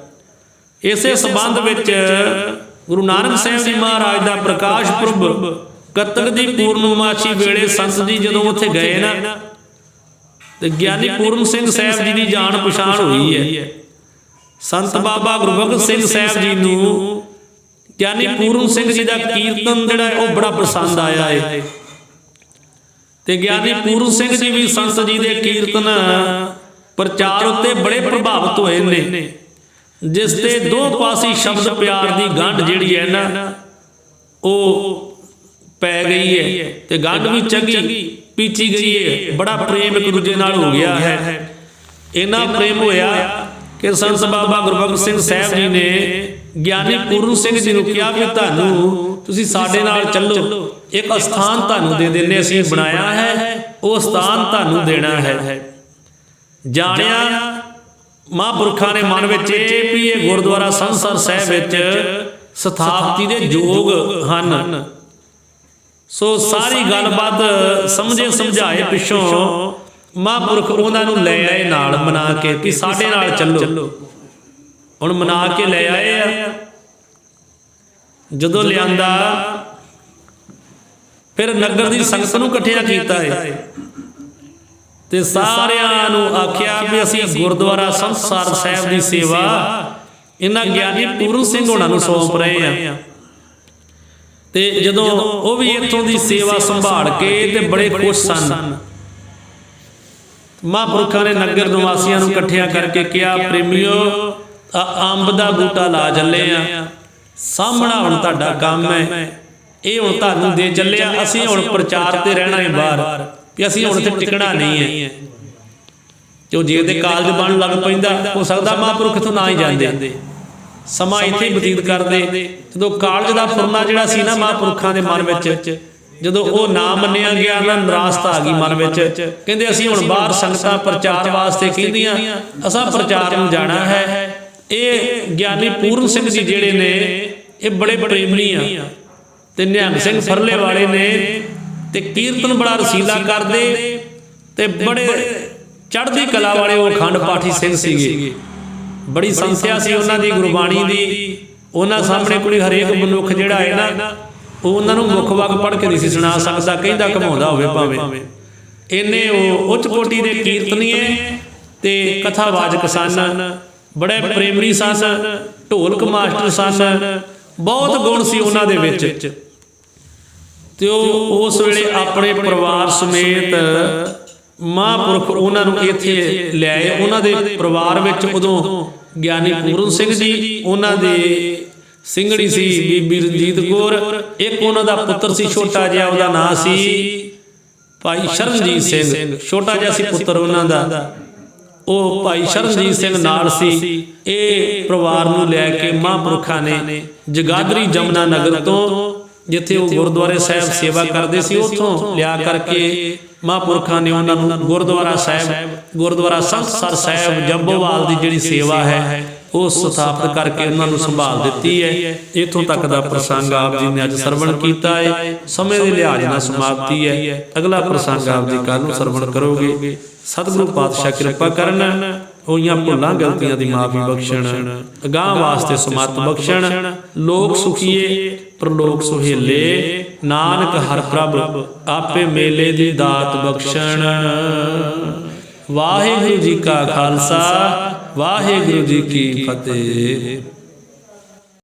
ਇਸੇ ਸੰਬੰਧ ਵਿੱਚ ਗੁਰੂ ਨਾਨਕ ਸਾਹਿਬ ਜੀ ਮਹਾਰਾਜ ਦਾ ਪ੍ਰਕਾਸ਼ ਪੁਰਬ ਕੱਤਕ ਦੀ ਪੂਰਨਮਾਸ਼ੀ ਵੇਲੇ ਸੰਤ ਜੀ ਜਦੋਂ ਉੱਥੇ ਗਏ ਨਾ, ਤੇ ਗਿਆਨੀ ਪੂਰਨ ਸਿੰਘ ਸਾਹਿਬ ਜੀ ਦੀ ਜਾਣ ਪਛਾਣ ਹੋਈ ਹੈ। ਸੰਤ ਬਾਬਾ ਗੁਰਬਖਸ਼ ਸਿੰਘ ਸਾਹਿਬ ਜੀ ਨੂੰ ਗਿਆਨੀ ਪੂਰਨ ਸਿੰਘ ਜੀ ਦਾ ਕੀਰਤਨ ਜਿਹੜਾ ਉਹ ਬੜਾ ਪਸੰਦ ਆਇਆ ਹੈ, ਤੇ ਗਿਆਨੀ ਪੂਰਨ ਸਿੰਘ ਜੀ ਵੀ ਸੰਤ ਜੀ ਦੇ ਕੀਰਤਨ ਪ੍ਰਚਾਰ ਉੱਤੇ ਬੜੇ ਪ੍ਰਭਾਵਿਤ ਹੋਏ ਨੇ, ਜਿਸ ਤੇ ਦੋ ਪਾਸੀ ਸ਼ਬਦ ਪਿਆਰ ਦੀ ਗੰਢ ਜਿਹੜੀ ਹੈ ਨਾ ਉਹ ਪੈ ਗਈ ਹੈ, ਤੇ ਗੰਢ ਵੀ ਚੰਗੀ ਪੀਚੀ ਗਈ ਹੈ। ਬੜਾ ਪ੍ਰੇਮ ਇੱਕ ਦੂਜੇ ਨਾਲ ਹੋ ਗਿਆ ਹੈ। ਇੰਨਾ ਪ੍ਰੇਮ ਹੋਇਆ ਕਿ ਸੰਤ ਬਾਬਾ ਗੁਰਬਖਸ਼ ਸਿੰਘ ਸਾਹਿਬ ਜੀ ਨੇ ਗਿਆਨੀ ਪੂਰਨ ਸਿੰਘ ਜੀ ਨੂੰ ਕਿਹਾ ਵੀ ਤੁਹਾਨੂੰ ਤੁਸੀਂ ਸਾਡੇ ਨਾਲ ਚੱਲੋ, ਇੱਕ ਅਸਥਾਨ ਤੁਹਾਨੂੰ ਦੇ ਦਿੰਦੇ, ਅਸੀਂ ਬਣਾਇਆ ਹੈ, ਉਹ ਅਸਥਾਨ ਤੁਹਾਨੂੰ ਦੇਣਾ ਹੈ। ਜਾਣਿਆ ਮਹਾਂਪੁਰਖਾਂ ਨੇ ਮਨ ਵਿੱਚ ਇਹ ਵੀ ਇਹ ਗੁਰਦੁਆਰਾ ਸੰਸਰ ਸਾਹਿਬ ਵਿੱਚ ਸਥਾਪਤੀ ਦੇ ਯੋਗ ਹਨ। ਸੋ ਸਾਰੀ ਗੱਲਬਾਤ ਸਮਝੇ ਸਮਝਾਏ ਪਿੱਛੋਂ ਮਹਾਂਪੁਰਖ ਉਹਨਾਂ ਨੂੰ ਲੈ ਆਏ ਨਾਲ ਮਨਾ ਕੇ ਕਿ ਸਾਡੇ ਨਾਲ ਚੱਲੋ। ਹੁਣ ਮਨਾ ਕੇ ਲੈ ਆਏ ਆ। ਜਦੋਂ ਲਿਆਂਦਾ ਫਿਰ ਨਗਰ ਦੀ ਸੰਗਤ ਨੂੰ ਇਕੱਠਿਆ ਕੀਤਾ ਹੈ ਤੇ ਸਾਰਿਆਂ ਨੂੰ ਆਖਿਆ ਵੀ ਅਸੀਂ ਗੁਰਦੁਆਰਾ ਸੰਸਾਰ ਸਾਹਿਬ ਦੀ ਸੇਵਾ ਇਹਨਾਂ ਗਿਆਨੀ ਪੂਰਨ ਸਿੰਘ ਹੋਣਾ ਨੂੰ ਸੌਂਪ ਰਹੇ ਆ। ਤੇ ਜਦੋਂ ਉਹ ਵੀ ਇੱਥੋਂ ਦੀ ਸੇਵਾ ਸੰਭਾਲ ਕੇ ਤੇ ਬੜੇ ਖੁਸ਼ ਸਨ। ਮਹਾਂਪੁਰਖਾਂ ਨੇ ਨਗਰ ਨਿਵਾਸੀਆਂ ਨੂੰ ਇਕੱਠਿਆਂ ਕਰਕੇ ਕਿਹਾ, ਪ੍ਰੇਮੀਓ ਅੰਬ ਦਾ ਬੂਟਾ ਲਾ ਚੱਲੇ ਆ, ਸਾਹਮਣਾ ਹੁਣ ਤੁਹਾਡਾ ਕੰਮ ਹੈ, ਇਹ ਹੁਣ ਤੁਹਾਨੂੰ ਦੇ ਚੱਲਿਆ, ਅਸੀਂ ਹੁਣ ਪ੍ਰਚਾਰ ਤੇ ਰਹਿਣਾ ਹੈ ਬਾਹਰ, ਵੀ ਅਸੀਂ ਹੁਣ ਇੱਥੇ ਟਿਕਣਾ ਨਹੀਂ ਹੈ। ਜੋ ਜੇ ਦੇ ਕਾਲਜ ਬਣ ਲੱਗ ਪੈਂਦਾ ਹੋ ਸਕਦਾ ਮਹਾਂਪੁਰਖ ਤੋਂ ਨਾ ਹੀ ਜਾਂਦੇ, ਸਮਾਂ ਇੱਥੇ ਹੀ ਬਤੀਤ ਕਰਦੇ। ਜਦੋਂ ਕਾਲਜ ਦਾ ਫੁਰਨਾ ਜਿਹੜਾ ਸੀ ਨਾ ਮਹਾਂਪੁਰਖਾਂ ਦੇ ਮਨ ਵਿੱਚ, ਜਦੋਂ ਉਹ ਨਾ ਮੰਨਿਆ ਗਿਆ ਨਾ, ਨਿਰਾਸ਼ਤਾ ਆ ਗਈ ਮਨ ਵਿੱਚ। ਕਹਿੰਦੇ ਅਸੀਂ ਹੁਣ ਬਾਹਰ ਸੰਗਤਾਂ ਪ੍ਰਚਾਰ ਵਾਸਤੇ ਕਹਿੰਦੀਆਂ, ਅਸਾਂ ਪ੍ਰਚਾਰ ਨੂੰ ਜਾਣਾ ਹੈ। ਇਹ ਗਿਆਨੀ ਪੂਰਨ ਸਿੰਘ ਜੀ ਜਿਹੜੇ ਨੇ ਇਹ ਬੜੇ ਪ੍ਰੇਮੀ ਆ, ਤੇ ਨਿਹੰਗ ਸਿੰਘ ਫਰਲੇ ਵਾਲੇ ਨੇ, ਤੇ ਕੀਰਤਨ ਬੜਾ ਰਸੀਲਾ ਕਰਦੇ ਤੇ ਬੜੇ ਚੜ੍ਹਦੀ ਕਲਾ ਵਾਲੇ ਉਹ ਅਖੰਡ ਪਾਠੀ ਸਿੰਘ ਸੀਗੇ। ਬੜੀ ਸੰਥਿਆ ਸੀ ਉਹਨਾਂ ਦੀ ਗੁਰਬਾਣੀ ਦੀ। ਉਹਨਾਂ ਸਾਹਮਣੇ ਕੋਈ ਹਰੇਕ ਮਨੁੱਖ ਜਿਹੜਾ ਹੈ ਨਾ ਉਹ ਉਹਨਾਂ ਨੂੰ ਮੁੱਖ ਵਾਕ ਪੜ੍ਹ ਕੇ ਨਹੀਂ ਸੀ ਸੁਣਾ ਸਕਦਾ, ਕਹਿੰਦਾ ਘਮਾਉਂਦਾ ਹੋਵੇ ਭਾਵੇਂ। ਇੰਨੇ ਉਹ ਉੱਚ ਕੋਟੀ ਦੇ ਕੀਰਤਨੀਏ ਤੇ ਕਥਾਵਾਚਕ ਸਨ, ਬੜੇ ਪ੍ਰੇਮੀ ਸਨ, ਢੋਲਕ ਮਾਸਟਰ ਸਨ, ਬਹੁਤ ਗੁਣ ਸੀ ਉਹਨਾਂ ਦੇ ਵਿੱਚ। ਤੇ ਉਹ ਉਸ ਵੇਲੇ ਆਪਣੇ ਪਰਿਵਾਰ ਸਮੇਤ ਮਹਾਂਪੁਰਖ ਉਹਨਾਂ ਨੂੰ ਇੱਥੇ ਲਿਆਏ। ਉਹਨਾਂ ਦੇ ਪਰਿਵਾਰ ਵਿੱਚ ਉਦੋਂ ਗਿਆਨੀ ਪੂਰਨ ਸਿੰਘ ਜੀ, ਉਹਨਾਂ ਦੇ ਸਿੰਘਣੀ ਸੀ ਬੀਬੀ ਰਣਜੀਤ ਕੌਰ। ਇੱਕ ਉਹਨਾਂ ਦਾ ਪੁੱਤਰ ਸੀ ਛੋਟਾ ਜਿਹਾ, ਉਹਦਾ ਨਾਂ ਸੀ ਭਾਈ ਸ਼ਰਨਜੀਤ ਸਿੰਘ। ਛੋਟਾ ਜਿਹਾ ਸੀ ਪੁੱਤਰ ਉਹਨਾਂ ਦਾ, ਉਹ ਭਾਈ ਸ਼ਰਨਜੀਤ ਸਿੰਘ ਨਾਲ ਸੀ। ਇਹ ਪਰਿਵਾਰ ਨੂੰ ਲੈ ਕੇ ਮਹਾਂਪੁਰਖਾਂ ਨੇ ਜਗਾਦਰੀ ਜਮਨਾ ਨਗਰ ਤੋਂ, ਜਿੱਥੇ ਉਹ ਗੁਰਦੁਆਰੇ ਸਾਹਿਬ ਸੇਵਾ ਕਰਦੇ ਸੀ, ਉੱਥੋਂ ਲਿਆ ਕਰਕੇ ਮਹਾਂਪੁਰਖਾਂ ਨੇ ਉਹਨਾਂ ਨੂੰ ਗੁਰਦੁਆਰਾ ਸਾਹਿਬ, ਗੁਰਦੁਆਰਾ ਸੰਤਸਰ ਸਾਹਿਬ ਜੰਬੋਵਾਲ ਦੀ ਜਿਹੜੀ ਸੇਵਾ ਹੈ ਉਹ ਸਥਾਪਿਤ ਕਰਕੇ ਉਹਨਾਂ ਨੂੰ ਸੰਭਾਲ ਦਿੱਤੀ ਹੈ। ਇੱਥੋਂ ਤੱਕ ਦਾ ਪ੍ਰਸੰਗ ਆਪ ਜੀ ਨੇ ਅੱਜ ਸਰਵਣ ਕੀਤਾ ਹੈ। ਸਮੇਂ ਦੇ ਲਿਹਾਜ਼ ਨਾਲ ਸਮਾਪਤੀ ਹੈ। ਅਗਲਾ ਪ੍ਰਸੰਗ ਆਪ ਜੀ ਕੱਲ੍ਹ ਨੂੰ ਸਰਵਣ ਕਰੋਗੇ। ਸਤਿਗੁਰੂ ਪਾਤਸ਼ਾਹ ਕਿਰਪਾ ਕਰਨ, ਹੋਈਆਂ ਭੁੱਲਾਂ ਗਲਤੀਆਂ ਦੀ ਮਾਫੀ ਬਖਸ਼ਣ, ਅਗਾਂਹ ਵਾਸਤੇ ਸਮੱਤ ਬਖਸ਼ਣ। ਲੋਕ ਸੁਖੀਏ ਪ੍ਰਲੋਕ ਸੁਹੇਲੇ, ਨਾਨਕ ਹਰਿ ਪ੍ਰਭ ਆਪੇ ਮੇਲੇ ਦੀ ਦਾਤ ਬਖਸ਼ਣ। ਵਾਹਿਗੁਰੂ ਜੀ ਕਾ ਖਾਲਸਾ, ਵਾਹਿਗੁਰੂ ਜੀ ਕੀ ਫਤਿਹ।